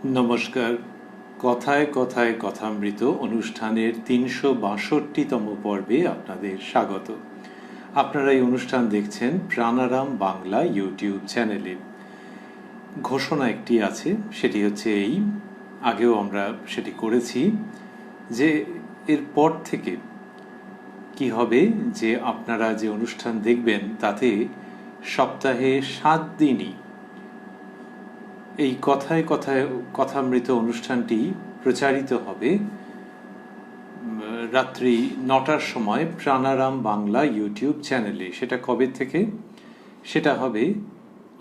নমস্কার। কথায় কথায় কথামৃত অনুষ্ঠানের ৩৬২তম পর্বে আপনাদের স্বাগত। আপনারা এই অনুষ্ঠান দেখছেন প্রাণারাম বাংলা ইউটিউব চ্যানেলে। ঘোষণা একটি আছে, সেটি হচ্ছে এই, আগেও আমরা সেটি করেছি, যে এরপর থেকে কি হবে, যে আপনারা যে অনুষ্ঠান দেখবেন তাতে সপ্তাহে ৭ দিনই এই কথায় কথায় কথামৃত অনুষ্ঠানটি প্রচারিত হবে রাত্রি ৯টার সময় প্রাণারাম বাংলা ইউটিউব চ্যানেলে। সেটা কবে থেকে? সেটা হবে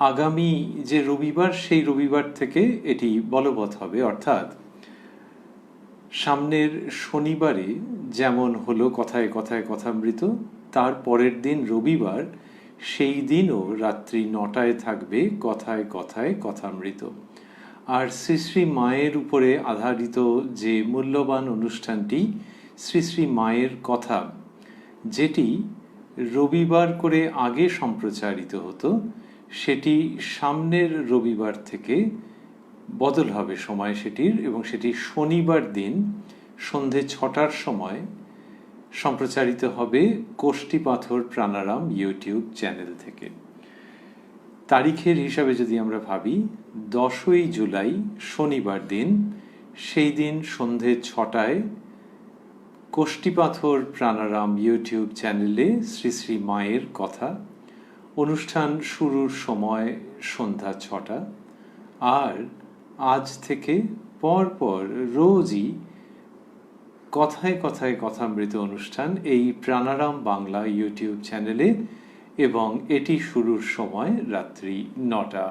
আগামী যে রবিবার, সেই রবিবার থেকে এটি বলবৎ হবে। অর্থাৎ সামনের শনিবারে যেমন হলো কথায় কথায় কথামৃত, তার পরের দিন রবিবার, সেই দিনও রাত্রি ৯টায় থাকবে কথায় কথায় কথামৃত। আর শ্রী শ্রী মায়ের উপরে আধারিত যে মূল্যবান অনুষ্ঠানটি শ্রী শ্রী মায়ের কথা, যেটি রবিবার করে আগে সম্প্রচারিত হতো, সেটি সামনের রবিবার থেকে বদল হবে সময় সেটির, এবং সেটি শনিবার দিন সন্ধে ৬টার সময় সম্প্রচারিত হবে কোষ্ঠীপাথর প্রাণারাম ইউটিউব চ্যানেল থেকে। তারিখের হিসাবে যদি আমরা ভাবি, ১০ই জুলাই শনিবার দিন, সেই দিন সন্ধে ৬টায় কোষ্ঠীপাথর প্রাণারাম ইউটিউব চ্যানেলে শ্রী শ্রী মায়ের কথা অনুষ্ঠান শুরুর সময় সন্ধ্যা ৬টা। আর আজ থেকে পরপর রোজই কথায় কথায় কথামৃত অনুষ্ঠান এই প্রাণারাম বাংলা ইউটিউব চ্যানেলে, এবং এটি শুরুর সময় রাত্রি ৯টা।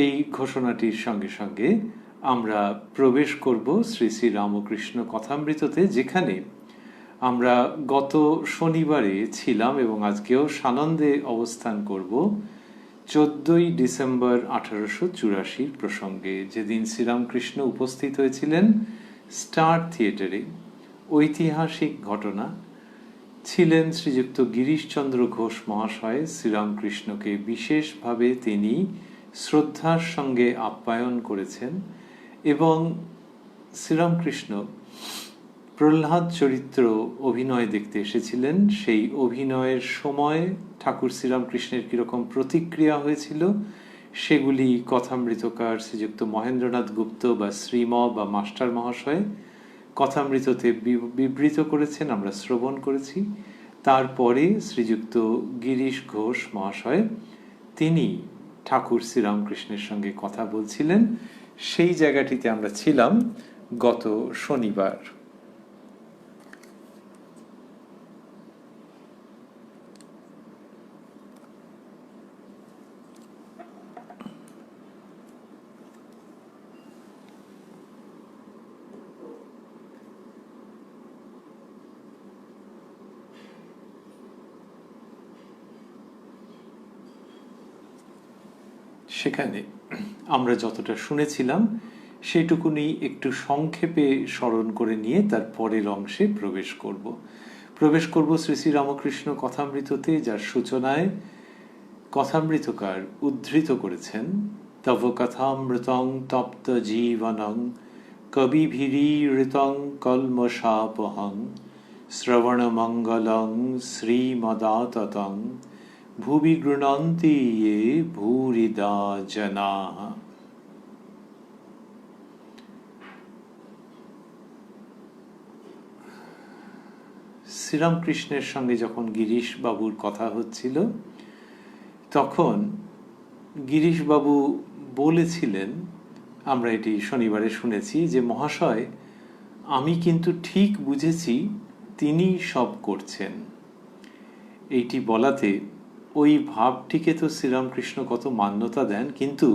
এই ঘোষণাটির সঙ্গে সঙ্গে আমরা প্রবেশ করব শ্রী শ্রী রামকৃষ্ণ কথামৃততে, যেখানে আমরা গত শনিবারে ছিলাম এবং আজকেও সানন্দে অবস্থান করব ১৪ই ডিসেম্বর ১৮৮৪ প্রসঙ্গে, যেদিন শ্রীরামকৃষ্ণ উপস্থিত হয়েছিলেন স্টার থিয়েটারে। ঐতিহাসিক ঘটনা। ছিলেন শ্রীযুক্ত গিরিশচন্দ্র ঘোষ মহাশয়। শ্রীরামকৃষ্ণকে বিশেষভাবে তিনি শ্রদ্ধার সঙ্গে আপ্যায়ন করেছেন, এবং শ্রীরামকৃষ্ণ প্রহ্লাদ চরিত্র অভিনয় দেখতে এসেছিলেন। সেই অভিনয়ের সময় ঠাকুর শ্রীরামকৃষ্ণের কীরকম প্রতিক্রিয়া হয়েছিল, সেগুলি কথামৃতকার শ্রীযুক্ত মহেন্দ্রনাথ গুপ্ত বা শ্রীম বা মাস্টার মহাশয় কথামৃততে বিবৃত করেছেন, আমরা শ্রবণ করেছি। তারপরে শ্রীযুক্ত গিরিশ ঘোষ মহাশয় তিনি ঠাকুর শ্রীরামকৃষ্ণের সঙ্গে কথা বলছিলেন। সেই জায়গাটিতে আমরা ছিলাম গত শনিবার। সেখানে আমরা যতটা শুনেছিলাম সেটুকুনি একটু সংক্ষেপে স্মরণ করে নিয়ে তার পরের অংশে প্রবেশ করব শ্রী শ্রী রামকৃষ্ণ কথামৃততে, যার সূচনায় কথামৃতকার উদ্ধৃত করেছেন তব কথামৃতং তপ্ত জীবনং কবিভিরীঋতং কল্মষাপহং শ্রবণমঙ্গলং শ্রীমদাততং ভুবি গৃণন্তি ये ভূরিদা জনাঃ। শ্রীরামকৃষ্ণের সঙ্গে যখন গিরিশ বাবুর কথা হচ্ছিল, তখন গিরিশ বাবু বলেছিলেন, আমরা এটি শনিবারে শুনেছি, যে মহাশয়, আমি কিন্তু ঠিক বুঝেছি তিনি সব করছেন। এইটি বলাতে ওই ভাবটিকে তো শ্রীরামকৃষ্ণ কত মান্যতা দেন, কিন্তু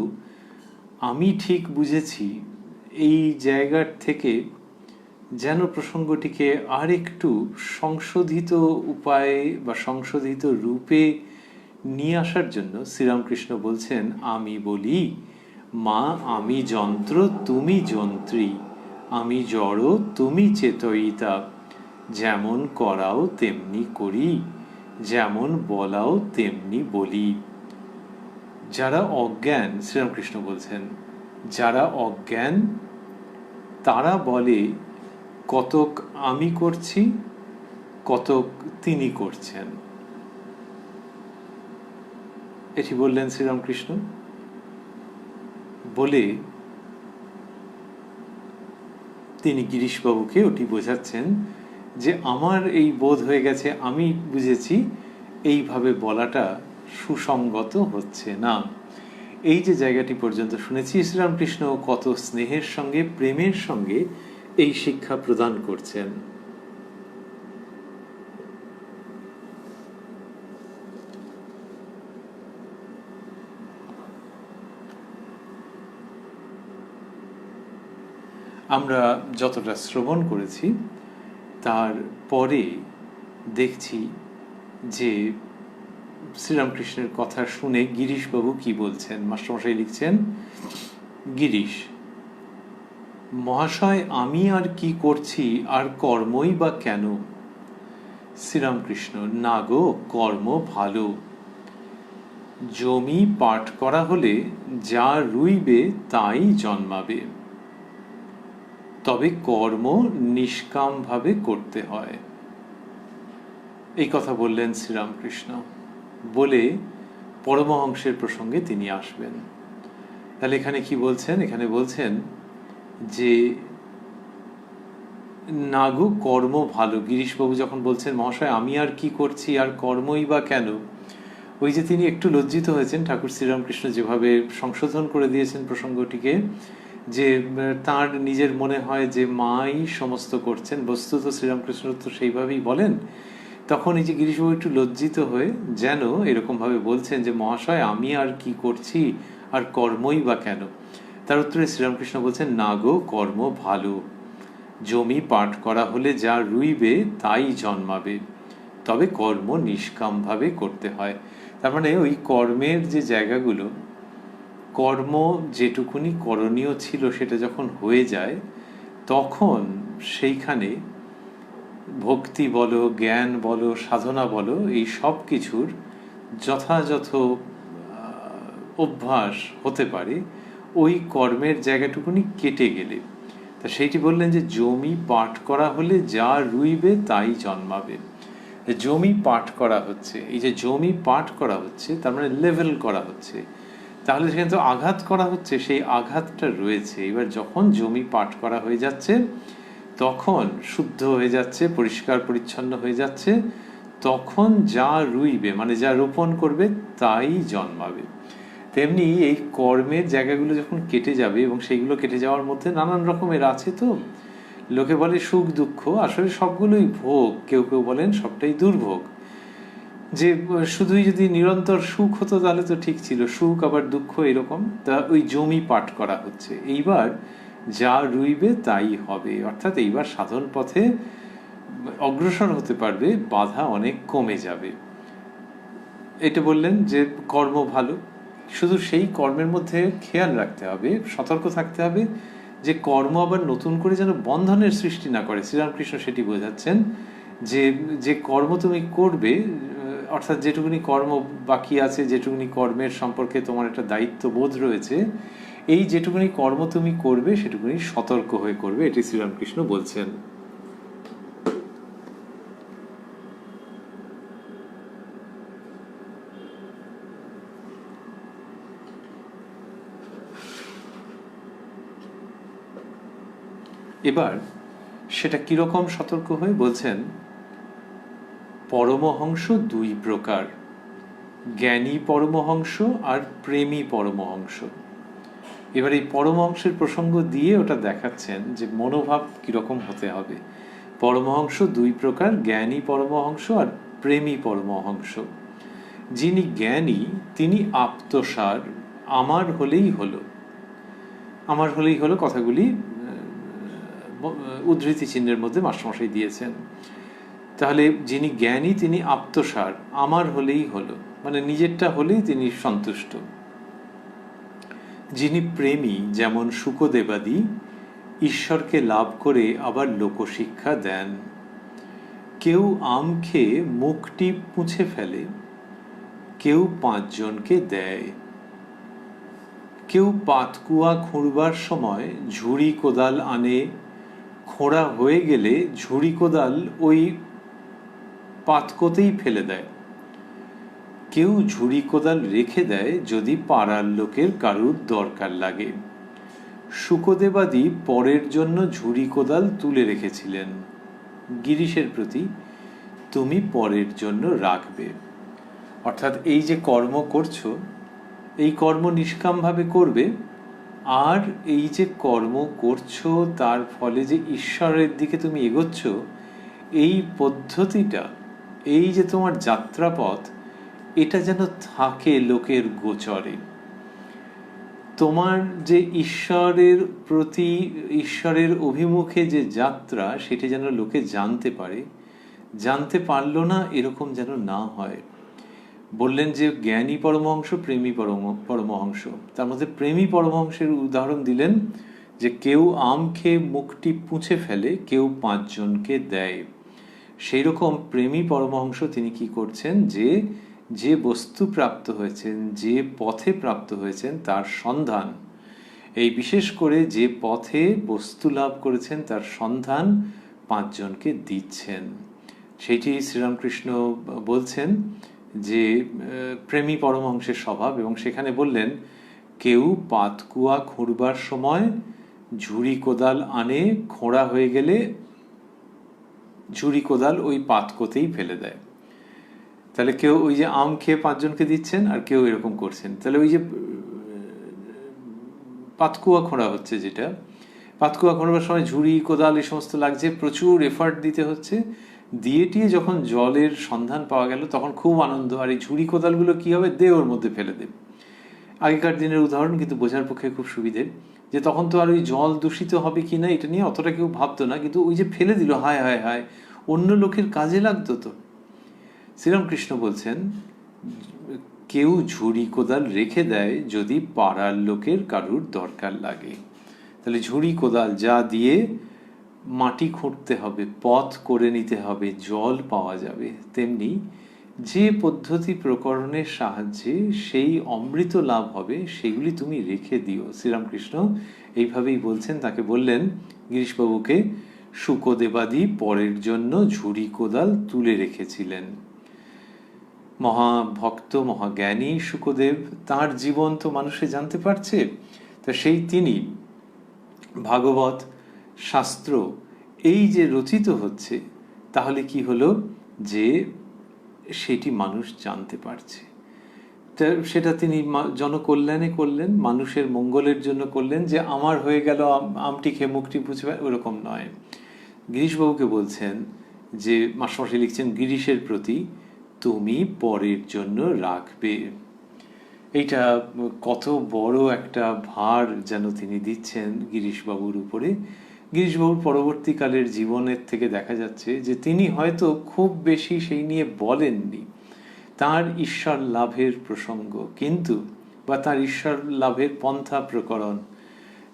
আমি ঠিক বুঝেছি এই জায়গার থেকে যেন প্রসঙ্গটিকে আর একটু সংশোধিত উপায়ে বা সংশোধিত রূপে নিয়ে আসার জন্য শ্রীরামকৃষ্ণ বলছেন, আমি বলি, মা আমি যন্ত্র তুমি যন্ত্রী, আমি জড় তুমি চেতয়িতা, যেমন করাও তেমনি করি, যেমন বলাও তেমনি বলি। যারা অজ্ঞান, শ্রীরামকৃষ্ণ বলছেন, যারা অজ্ঞান তারা বলে কতক আমি করছি, কতক তিনি করছেন। এটি বললেন শ্রীরামকৃষ্ণ। বলে তিনি গিরিশবাবুকে ওটি বোঝাচ্ছেন যে আমার এই বোধ হয়ে গেছে, আমি বুঝেছি, এইভাবে বলাটা সুসঙ্গত হচ্ছে না। এই যে জায়গাটি পর্যন্ত শুনেছি, শ্রীরামকৃষ্ণ কত স্নেহের সঙ্গে, প্রেমের সঙ্গে এই শিক্ষা প্রদান করছেন। আমরা যতটা শ্রবণ করেছি তার পরে দেখছি যে শ্রীরামকৃষ্ণের কথা শুনে গিরিশবাবু কি বলছেন। মাস্টারমশাই লিখছেন, গিরিশ মহাশয়, আমি আর কি করছি, আর কর্মই বা কেন? শ্রীরামকৃষ্ণ, না গো, কর্ম ভালো। জমি পাট করা হলে যা রুইবে তাই জন্মাবে, তবে কর্ম নিষ্কাম ভাবে করতে হয়। এই কথা বললেন শ্রীরামকৃষ্ণ। বলে পরমহংসের প্রসঙ্গে তিনি আসবেন। তাহলে এখানে কি বলছেন? এখানে বলছেন যে নাগু কর্ম ভালো। গিরিশবাবু যখন বলছেন মহাশয় আমি আর কি করছি, আর কর্মই বা কেন, ওই যে তিনি একটু লজ্জিত হয়েছেন, ঠাকুর শ্রীরামকৃষ্ণ যেভাবে সংশোধন করে দিয়েছেন প্রসঙ্গটিকে, যে তার নিজের মনে হয় যে মাই সমস্ত করছেন, বস্তুত শ্রীরামকৃষ্ণ তো সেইভাবেই বলেন। তখন এই যে গিরিশবাবু একটু লজ্জিত হয়ে যেন এরকমভাবে বলছেন যে মহাশয় আমি আর কি করছি, আর কর্মই বা কেন। তার উত্তরে শ্রীরামকৃষ্ণ বলছেন, না গো, কর্ম ভালো। জমি পাট করা হলে যা রুইবে তাই জন্মাবে, তবে কর্ম নিষ্কামভাবে করতে হয়। তার মানে ওই কর্মের যে জায়গাগুলো, কর্ম যেটুকুনি করণীয় ছিল সেটা যখন হয়ে যায়, তখন সেইখানে ভক্তি বলো, জ্ঞান বলো, সাধনা বলো, এই সব কিছুর যথাযথ অভ্যাস হতে পারে ওই কর্মের জায়গাটুকুনি কেটে গেলে। তা সেইটি বললেন যে জমি পাট করা হলে যা রুইবে তাই জন্মাবে। জমি পাট করা হচ্ছে, এই যে জমি পাট করা হচ্ছে তার মানে লেভেল করা হচ্ছে, তাহলে সেখানে তো আঘাত করা হচ্ছে, সেই আঘাতটা রয়েছে। এবার যখন জমি পাট করা হয়ে যাচ্ছে, তখন শুদ্ধ হয়ে যাচ্ছে, পরিষ্কার পরিচ্ছন্ন হয়ে যাচ্ছে, তখন যা রুইবে মানে যা রোপণ করবে তাই জন্মাবে। তেমনি এই কর্মের জায়গাগুলো যখন কেটে যাবে, এবং সেইগুলো কেটে যাওয়ার মধ্যে নানান রকমের আছে, তো লোকে বলে সুখ দুঃখ, আসলে সবগুলোই ভোগ, কেউ কেউ বলেন সবটাই দুর্ভোগ। যে শুধুই যদি নিরন্তর সুখ হতো তাহলে তো ঠিক ছিল, সুখ আবার দুঃখ এরকম। তা ওই জমি পাট করা হচ্ছে, এইবার যা রুইবে তাই হবে, অর্থাৎ এইবার সাধন পথে অগ্রসর হতে পারবে, বাধা অনেক কমে যাবে। এটা বললেন যে কর্ম ভালো, শুধু সেই কর্মের মধ্যে খেয়াল রাখতে হবে, সতর্ক থাকতে হবে যে কর্ম আবার নতুন করে যেন বন্ধনের সৃষ্টি না করে। শ্রীরামকৃষ্ণ সেটি বোঝাচ্ছেন যে যে কর্ম তুমি করবে, অর্থাৎ যেটুকুনি কর্ম বাকি আছে, যেটুকুনি কর্মের সম্পর্কে তোমার একটা দায়িত্ববোধ রয়েছে, এই যেটুকুনি কর্ম তুমি করবে সেটুকুনি সতর্ক হয়ে করবে, এটি শ্রীরামকৃষ্ণ বলছেন। এবার সেটা কিরকম সতর্ক হয়ে বলছেন, পরমহংস দুই প্রকার, জ্ঞানী পরমহংস আর প্রেমী পরমহংস। এবার এই পরমহংসের প্রসঙ্গ দিয়ে ওটা দেখাচ্ছেন যে মনোভাব কিরকম হতে হবে। পরমহংস দুই প্রকার, জ্ঞানী পরমহংস আর প্রেমী পরমহংস। যিনি জ্ঞানী তিনি আপ্তসার, আমার হলেই হলো। আমার হলেই হলো কথাগুলি উদ্ধৃতি চিহ্নের মধ্যে মাস্টারমশাই দিয়েছেন। তাহলে যিনি জ্ঞানী তিনি আপ্তসার, আমার হলেই হলো, মানে নিজেরটা হলেই তিনি সন্তুষ্ট। যিনি প্রেমী, যেমন শুকদেবাদি, ঈশ্বরকে লাভ করে আবার লোকশিক্ষা দেন। কেউ আম খেয়ে মুখটি মুছে ফেলে, কেউ 5 জনকে দেয়। কেউ পাতকুয়া খুঁড়বার সময় ঝুড়ি কোদাল আনে, খোঁড়া হয়ে গেলে ঝুড়ি কোদাল ওই পাতকোতেই ফেলে দেয়। কেউ ঝুড়ি কোদাল রেখে দেয় যদি পাড়ার লোকের কারুর দরকার লাগে। শুকদেবাদি পরের জন্য ঝুড়ি কোদাল তুলে রেখেছিলেন। গিরিশের প্রতি তুমি পরের জন্য রাখবে। অর্থাৎ এই যে কর্ম করছো, এই কর্ম নিষ্কামভাবে করবে, আর এই যে কর্ম করছো তার ফলে যে ঈশ্বরের দিকে তুমি এগোচ্ছ, এই পদ্ধতিটা, এই যে তোমার যাত্রাপথ, এটা যেন থাকে লোকের গোচরে। তোমার যে ঈশ্বরের প্রতি, ঈশ্বরের অভিমুখে যে যাত্রা, সেটা যেন লোকে জানতে পারে। জানতে পারলো না এরকম যেন না হয়। বললেন যে জ্ঞানী পরমহংস, প্রেমী পরমহংস। তার মধ্যে প্রেমী পরমহংসের উদাহরণ দিলেন যে কেউ আম খেয়ে মুখটি পুঁছে ফেলে, কেউ 5 জনকে দেয়। সেই রকম প্রেমী পরমহংস তিনি কি করছেন, যে বস্তু প্রাপ্ত হয়েছেন, যে পথে প্রাপ্ত হয়েছেন তার সন্ধান, এই বিশেষ করে যে পথে বস্তু লাভ করেছেন তার সন্ধান 5 জনকে দিচ্ছেন। সেইটি শ্রীরামকৃষ্ণ বলছেন যে প্রেমী পরমহংসের স্বভাব। এবং সেখানে বললেন কেউ পাতকুয়া খুঁড়বার সময় ঝুড়ি কোদাল আনে, খোঁড়া হয়ে গেলে ঝুড়ি কোদাল ওই পাতকোতেই ফেলে দেয়। তাহলে কেউ ওই যে আম খেয়ে 5 জনকে দিচ্ছেন, আর কেউ এরকম করছেন। তাহলে ওই যে পাতকুয়া খোঁড়া হচ্ছে, যেটা পাতকুয়া খোঁড়বার সময় ঝুড়ি কোদাল এই সমস্ত লাগছে, প্রচুর এফার্ট দিতে হচ্ছে। দিয়েটিয়ে যখন জলের সন্ধান পাওয়া গেল তখন খুব আনন্দ। আর এই ঝুড়ি কোদালগুলো কি হবে, দেওর মধ্যে ফেলে দেবে। আগেকার দিনের উদাহরণ, কিন্তু বোঝার পক্ষে খুব সুবিধে, যে তখন তো আর ওই জল দূষিত হবে কি না এটা নিয়ে অতটা কেউ ভাবতো না, কিন্তু ওই যে ফেলে দিল, হায় হায় হায়, অন্য লোকের কাজে লাগতো তো। শ্রীরামকৃষ্ণ বলছেন কেউ ঝুড়ি কোদাল রেখে দেয় যদি পাড়ার লোকের কারুর দরকার লাগে। তাহলে ঝুড়ি কোদাল যা দিয়ে মাটি খুঁড়তে হবে, পথ করে নিতে হবে, জল পাওয়া যাবে, তেমনি যে পদ্ধতি প্রকরণের সাহায্যে সেই অমৃত লাভ হবে সেগুলি তুমি রেখে দিও। শ্রীরামকৃষ্ণ এইভাবেই বলছেন। তাকে বললেন গিরিশবাবুকে শুকদেবাদি পরের জন্য ঝুড়ি কোদাল তুলে রেখেছিলেন। মহাভক্ত, মহাজ্ঞানী শুকদেব, তার জীবন তো মানুষে জানতে পারছে। তা সেই তিনি ভাগবত শাস্ত্র এই যে রচিত হচ্ছে, তাহলে কি হলো, যে সেটি মানুষ জানতে পারছে। সেটা তিনি জনকল্যাণে করলেন, মানুষের মঙ্গলের জন্য করলেন, যে আমার হয়ে গেল আমটি খেয়ে মুখটি পুছে, ওরকম নয়। গিরিশবাবুকে বলছেন যে, মাস্টারমশাই লিখছেন গিরিশের প্রতি তুমি পরের জন্য রাখবে। এইটা কত বড় একটা ভার যেন তিনি দিচ্ছেন গিরিশবাবুর উপরে। গিরিশবাবুর পরবর্তীকালের জীবনের থেকে দেখা যাচ্ছে যে তিনি হয়তো খুব বেশি সেই নিয়ে বলেননি, তার ঈশ্বর লাভের প্রসঙ্গ কিন্তু, বা তার ঈশ্বর লাভের পন্থা প্রকরণ,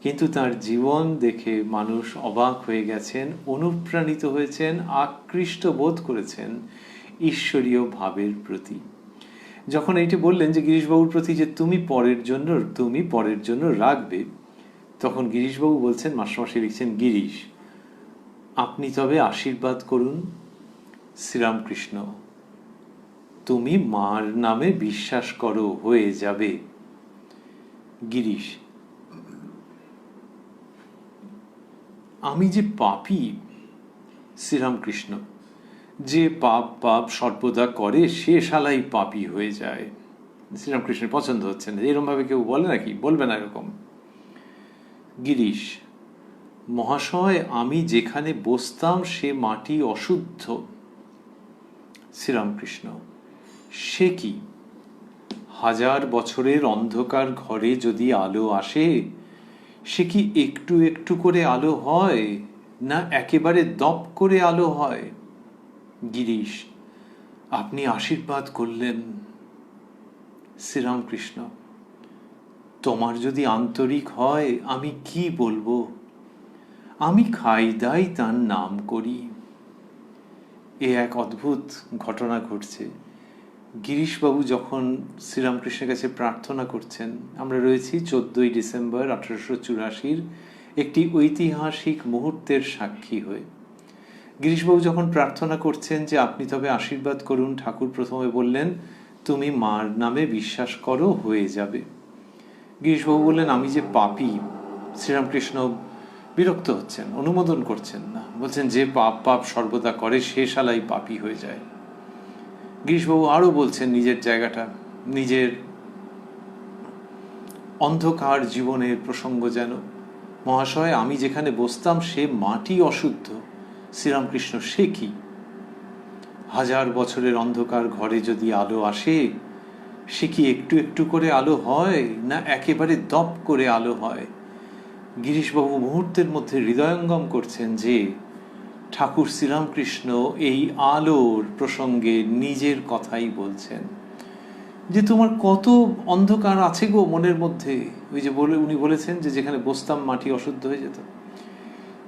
কিন্তু তার জীবন দেখে মানুষ অবাক হয়ে গেছেন, অনুপ্রাণিত হয়েছেন, আকৃষ্ট বোধ করেছেন ঈশ্বরীয় ভাবের প্রতি। যখন এইটি বললেন যে গিরিশবাবুর প্রতি যে তুমি পরের জন্য রাখবে, তখন গিরিশবাবু বলছেন, মাস্টারমশাই লিখছেন, গিরিশ আপনি তবে আশীর্বাদ করুন। শ্রীরামকৃষ্ণ তুমি মার নামে বিশ্বাস করো, হয়ে যাবে। গিরিশ আমি যে পাপী। শ্রীরামকৃষ্ণ যে পাপ সর্বদা করে সে শালাই পাপী হয়ে যায়। শ্রীরামকৃষ্ণের পছন্দ হচ্ছে না, এরকম ভাবে কেউ বলে নাকি, বলবে না এরকম। গিরিশ মহাশয় আমি যেখানে বসতাম সে মাটি অশুদ্ধ। শ্রীরামকৃষ্ণ সে কি, 1000 বছরের অন্ধকার ঘরে যদি আলো আসে, সে কি একটু একটু করে আলো হয়, না একেবারে দপ করে আলো হয়? গিরিশ আপনি আশীর্বাদ করলেন। শ্রীরামকৃষ্ণ তোমার যদি আন্তরিক হয় আমি কি বলবো, আমি খাই দাই তার নাম করি। এ এক অদ্ভুত ঘটনা ঘটছে। গিরিশবাবু যখন শ্রীরামকৃষ্ণের কাছে প্রার্থনা করছেন, আমরা রয়েছি 14ই ডিসেম্বর 1884 একটি ঐতিহাসিক মুহূর্তের সাক্ষী হয়ে। গিরিশবাবু যখন প্রার্থনা করছেন যে আপনি তবে আশীর্বাদ করুন, ঠাকুর প্রথমে বললেন তুমি মার নামে বিশ্বাস করো, হয়ে যাবে। গিরিশবাবু বললেন আমি যে পাপী। শ্রীরামকৃষ্ণ বিরক্ত হচ্ছেন, অনুমোদন করছেন না, বলছেন যে পাপ সর্বদা করে সে শালাই পাপী হয়ে যায়। গিরিশবাবু আরও বলছেন নিজের জায়গাটা, নিজের অন্ধকার জীবনের প্রসঙ্গ যেন, মহাশয় আমি যেখানে বসতাম সে মাটি অশুদ্ধ। শ্রীরামকৃষ্ণ সে কি? 1000 বছরের অন্ধকার ঘরে যদি আলো আসে সে কি একটু একটু করে আলো হয় না একেবারে দপ করে আলো হয়? গিরিশবাবু মুহূর্তের মধ্যে হৃদয়ঙ্গম করছেন যে ঠাকুর শ্রীরামকৃষ্ণ এই আলোর প্রসঙ্গে নিজের কথাই বলছেন, যে তোমার কত অন্ধকার আছে গো মনের মধ্যে। ওই যে উনি বলেছেন যে যেখানে বসতাম মাটি অশুদ্ধ হয়ে যেত,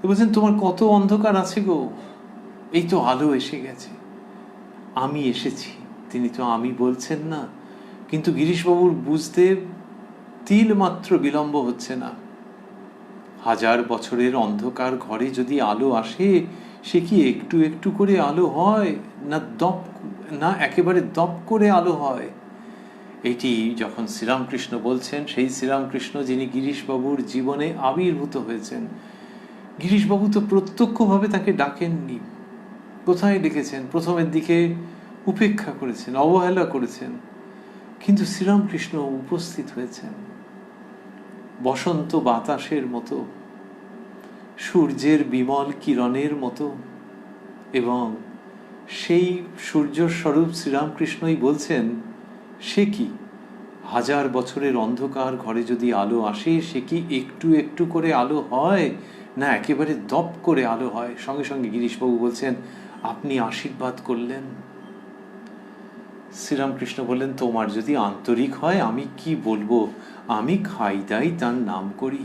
বলছেন তোমার কত অন্ধকার আছে গো, এই তো আলো এসে গেছে, আমি এসেছি। তিনি তো আমি বলছেন না, কিন্তু গিরিশবাবুর বুঝতে তিল মাত্র বিলম্ব হচ্ছে না। 1000 বছরের অন্ধকার ঘরে যদি আলো আসে সে কি একটু একটু করে আলো হয় না একেবারে দপ করে আলো হয়? এটি যখন শ্রীরামকৃষ্ণ বলছেন, সেই শ্রীরামকৃষ্ণ যিনি গিরিশবাবুর জীবনে আবির্ভূত হয়েছেন। গিরিশবাবু তো প্রত্যক্ষভাবে তাকে ডাকেননি। কোথায় ডেকেছেন? প্রথমের দিকে উপেক্ষা করেছেন, অবহেলা করেছেন, কিন্তু শ্রীরামকৃষ্ণ উপস্থিত হয়েছেন বসন্ত বাতাসের মতো, সূর্যের বিমল কিরণের মতো, এবং সেই সূর্য স্বরূপ শ্রীরামকৃষ্ণই বলছেন সে কি 1000 বছরের অন্ধকার ঘরে যদি আলো আসে সে কি একটু একটু করে আলো হয় না একেবারে দপ করে আলো হয়? সঙ্গে সঙ্গে গিরিশবাবু বলছেন আপনি আশীর্বাদ করলেন। শ্রীরামকৃষ্ণ বললেন তোমার যদি আন্তরিক হয় আমি কি বলবো, আমি খাই দাই তার নাম করি।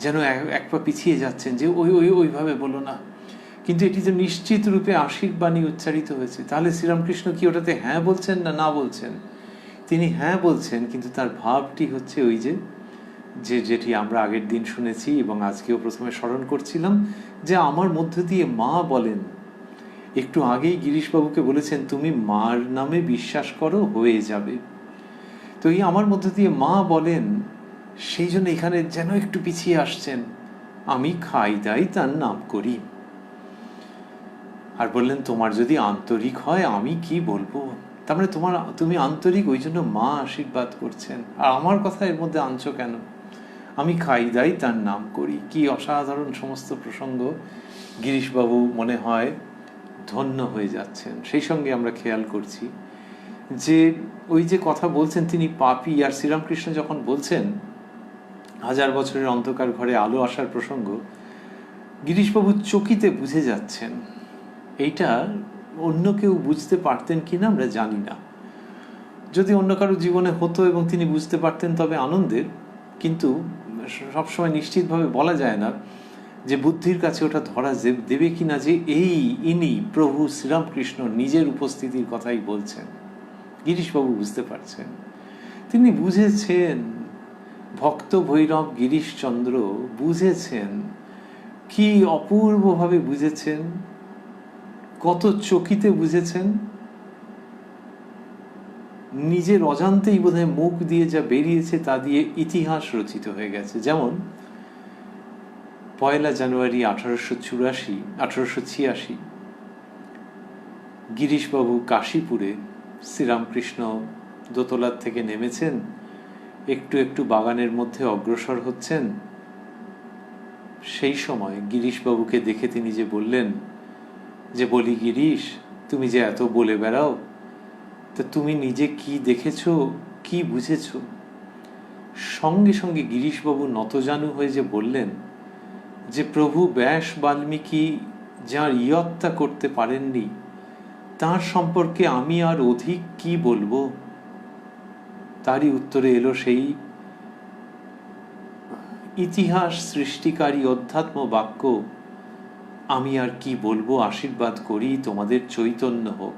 যেন এক পা পিছিয়ে যাচ্ছেন যে ওইভাবে বলো না, কিন্তু এটি তো নিশ্চিত রূপে আশীর্বাণী উচ্চারিত হয়েছে। তাহলে শ্রীরামকৃষ্ণ কি ওটাতে হ্যাঁ বলছেন না বলছেন? তিনি হ্যাঁ বলছেন, কিন্তু তার ভাবটি হচ্ছে ওই যেটি আমরা আগের দিন শুনেছি এবং আজকেও প্রথমে স্মরণ করছিলাম, যে আমার মধ্য দিয়ে মা বলেন। একটু আগেই গিরিশবাবুকে বলেছেন তুমি মার নামে বিশ্বাস করো, হয়ে যাবে। তো এই আমার মধ্য দিয়ে মা বলেন, সেই জন্য এখানে যেন একটু পিছিয়ে আসছেন, আমি খাই দাই তার নাম করি। আর বললেন তোমার যদি আন্তরিক হয় আমি কি বলবো। তার মানে তুমি আন্তরিক, ওই জন্য মা আশীর্বাদ করছেন। আর আমার কথা এর মধ্যে আনছো কেন? আমি খাই দাই তার নাম করি। কি অসাধারণ সমস্ত প্রসঙ্গ! গিরিশবাবু মনে হয় ধন্য হয়ে যাচ্ছেন। সেই সঙ্গে আমরা খেয়াল করছি যে ওই যে কথা বলছেন তিনি পাপী, আর শ্রীরামকৃষ্ণ যখন বলছেন 1000 বছরের অন্ধকার ঘরে আলো আসার প্রসঙ্গ, গিরিশবাবু চকিতে বুঝে যাচ্ছেন। এইটা অন্য কেউ বুঝতে পারতেন কিনা আমরা জানি না। যদি অন্য কারো জীবনে হতো এবং তিনি বুঝতে পারতেন তবে আনন্দের, কিন্তু সবসময় নিশ্চিতভাবে বলা যায় না যে বুদ্ধির কাছে ওটা ধরা দেবে কিনা যে ইনি প্রভু শ্রীরামকৃষ্ণ নিজের উপস্থিতির কথাই বলছেন। গিরিশবাবু বুঝতে পারছেন, তিনি বুঝেছেন, ভক্ত ভৈরব গিরিশচন্দ্র বুঝেছেন, কি অপূর্বভাবে বুঝেছেন, কত চকিতে বুঝেছেন। নিজের অজান্তেই বোধহয় মুখ দিয়ে যা বেরিয়েছে তা দিয়ে ইতিহাস রচিত হয়ে গেছে। যেমন 1 জানুয়ারি 1886 গিরিশবাবু কাশীপুরে, শ্রীরামকৃষ্ণ দোতলার থেকে নেমেছেন, একটু একটু বাগানের মধ্যে অগ্রসর হচ্ছেন। সেই সময় গিরিশবাবুকে দেখে তিনি যে বললেন যে বলি গিরিশ, তুমি যে এত বলে বেড়াও, তা তুমি নিজে কি দেখেছো, কি বুঝেছো? সঙ্গে সঙ্গে গিরিশবাবু নতজানু হয়ে যে বললেন যে প্রভু ব্যাস বাল্মীকি যার ইয়ত্তা করতে পারেননি তার সম্পর্কে আমি আর অধিক কি বলবো। তারই উত্তরে এলো সেই ইতিহাস সৃষ্টিকারী অধ্যাত্ম বাক্য, আমি আর কি বলবো, আশীর্বাদ করি তোমাদের চৈতন্য হোক।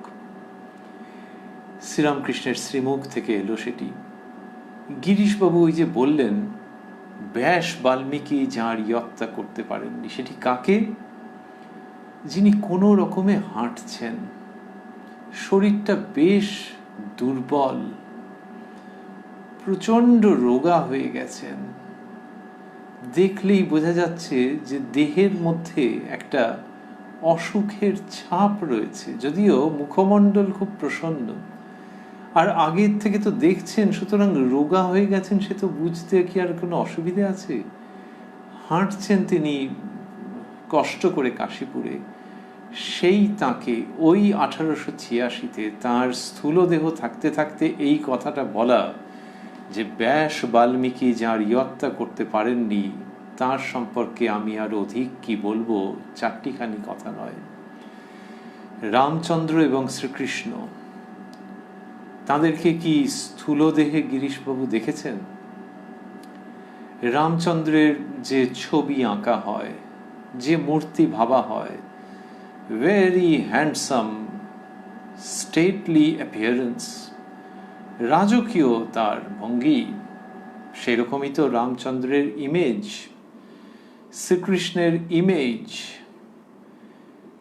শ্রীরামকৃষ্ণের শ্রীমুখ থেকে এলো সেটি। গিরিশবাবু ওই যে বললেন, ব্যাস বাল্মীকি যাঁর ইয়ত্তা করতে পারেননি, সেটি কাকে? যিনি কোনো রকমে হাঁটছেন, শরীরটা বেশ দুর্বল, প্রচণ্ড রোগা হয়ে গেছেন, দেখলেই বোঝা যাচ্ছে যে দেহের মধ্যে একটা অসুখের ছাপ রয়েছে, যদিও মুখমণ্ডল খুব প্রসন্ন, আর আগের থেকে তো দেখছেন, সুতরাং রোগা হয়ে গেছেন সে তো বুঝতে কি আর কোনো অসুবিধে আছে? হাঁটছেন তিনি কষ্ট করে কাশীপুরে, সেই তাকে ওই 1886-তে তাঁর স্থূল দেহ থাকতে থাকতে এই কথাটা বলা যে ব্যাস বাল্মীকি যাঁর ইয়ত্তা করতে পারেননি তাঁর সম্পর্কে আমি আর অধিক কি বলবো, চারটিখানি কথা নয়। রামচন্দ্র এবং শ্রীকৃষ্ণ, তাদেরকে কি স্থূল দেহে গিরিশবাবু দেখেছেন? রামচন্দ্রের যে ছবি আঁকা হয়, যে মূর্তি ভাবা হয়, ভেরি হ্যান্ডসাম, স্টেটলি অ্যাপিয়ারেন্স, রাজকীয় তার ভঙ্গি, সেরকমই তো রামচন্দ্রের ইমেজ। শ্রীকৃষ্ণের ইমেজ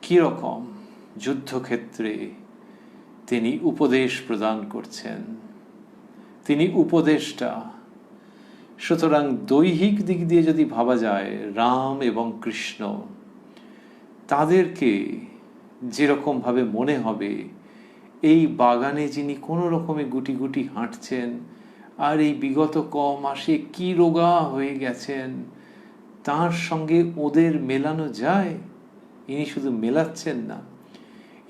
কিরকম? যুদ্ধক্ষেত্রে তিনি উপদেশ প্রদান করছেন, তিনি উপদেষ্টা। সুতরাং দৈহিক দিক দিয়ে যদি ভাবা যায়, রাম এবং কৃষ্ণ, তাদেরকে যেরকম ভাবে মনে হবে এই বাগানে যিনি কোনো রকমে গুটি গুটি হাঁটছেন, আর এই বিগত মাসে কি রোগা হয়ে গেছেন, তার সঙ্গে ওদের মেলানো যায়? ইনি শুধু মেলাচ্ছেন না,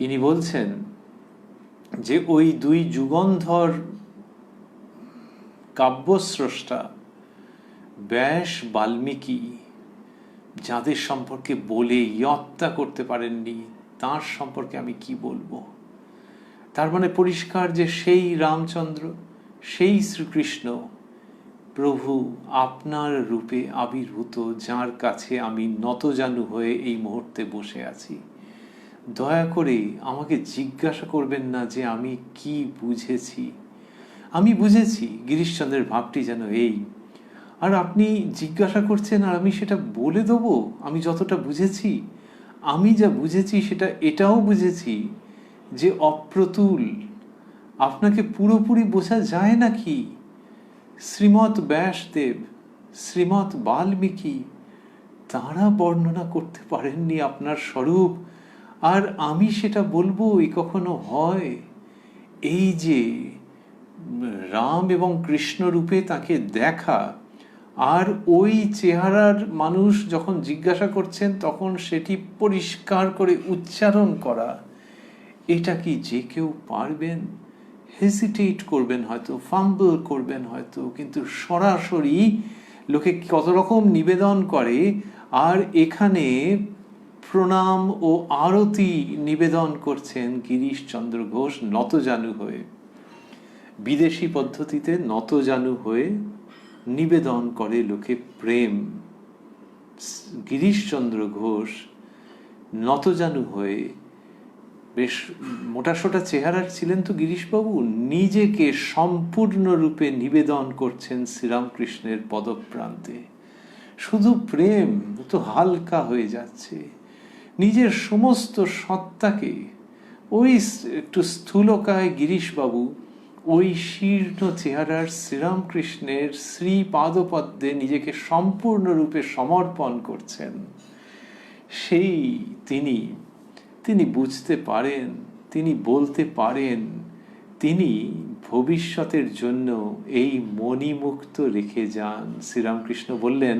ইনি বলছেন যে ওই দুই যুগন্ধর কাব্যস্রষ্টা ব্যাস বাল্মীকি, যাদের সম্পর্কে বলে ইয়ত্তা করতে পারেননি, তার সম্পর্কে আমি কি বলবো? তার মানে পরিষ্কার যে সেই রামচন্দ্র, সেই শ্রীকৃষ্ণ প্রভু আপনার রূপে আবির্ভূত, যার কাছে আমি নতজানু হয়ে এই মুহূর্তে বসে আছি। দয়া করে আমাকে জিজ্ঞাসা করবেন না যে আমি কি বুঝেছি। আমি বুঝেছি, গিরিশচন্দ্রের ভাবটি যেন এই, আর আপনি জিজ্ঞাসা করছেন আর আমি সেটা বলে দেবো আমি যতটা বুঝেছি। আমি যা বুঝেছি সেটা এটাও বুঝেছি যে অপ্রতুল, আপনাকে পুরোপুরি বোঝা যায় নাকি? শ্রীমৎ ব্যাসদেব, শ্রীমৎ বাল্মীকি, তারা বর্ণনা করতে পারেননি আপনার স্বরূপ, আর আমি সেটা বলবো এ কখনো হয়? এই যে রাম এবং কৃষ্ণ রূপে তাকে দেখা, আর ওই চেহারার মানুষ যখন জিজ্ঞাসা করছেন তখন সেটি পরিষ্কার করে উচ্চারণ করা, এটা কি যে কেউ পারবেন? হেজিটেট করবেন হয়তো, ফাম্বল করবেন হয়তো, কিন্তু সরাসরি লোকে কত রকম নিবেদন করে, আর এখানে প্রণাম ও আরতি নিবেদন করছেন গিরিশচন্দ্র ঘোষ নতজানু হয়ে। বিদেশি পদ্ধতিতে নতজানু হয়ে নিবেদন করে লোকে প্রেম। গিরিশচন্দ্র ঘোষ নতজানু হয়ে, বেশ মোটাসোটা চেহারার ছিলেন তো গিরিশবাবু, নিজেকে সম্পূর্ণরূপে নিবেদন করছেন শ্রীরামকৃষ্ণের পদপ্রান্তে। শুধু প্রেম তো হালকা হয়ে যাচ্ছে, নিজের সমস্ত সত্তাকে। ওই একটু স্থূলকায় গিরিশবাবু ওই শীর্ণ চেহারার শ্রীরামকৃষ্ণের শ্রী পাদপদ্মে নিজেকে সম্পূর্ণরূপে সমর্পণ করছেন। সেই তিনি বুঝতে পারেন, তিনি বলতে পারেন, তিনি ভবিষ্যতের জন্য এই মণিমুক্ত রেখে যান। শ্রীরামকৃষ্ণ বললেন,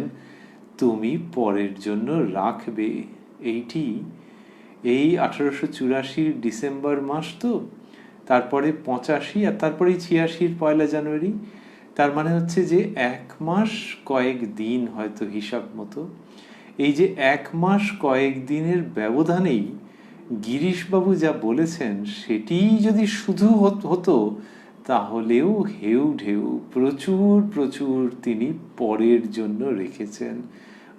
তুমি পরের জন্য রাখবে। এই 1884 ডিসেম্বর মাস তো, তারপরে 85, আর তারপরে 86 পয়লা জানুয়ারি, তার মানে হচ্ছে যে 1 মাস কয়েক দিন হয়তো হিসাব মতো। এই যে 1 মাস কয়েক দিনের ব্যবধানেই গিরিশবাবু যা বলেছেন সেটিই যদি শুধু হতো, তাহলেও হেউ ঢেউ প্রচুর প্রচুর তিনি পরের জন্য রেখেছেন।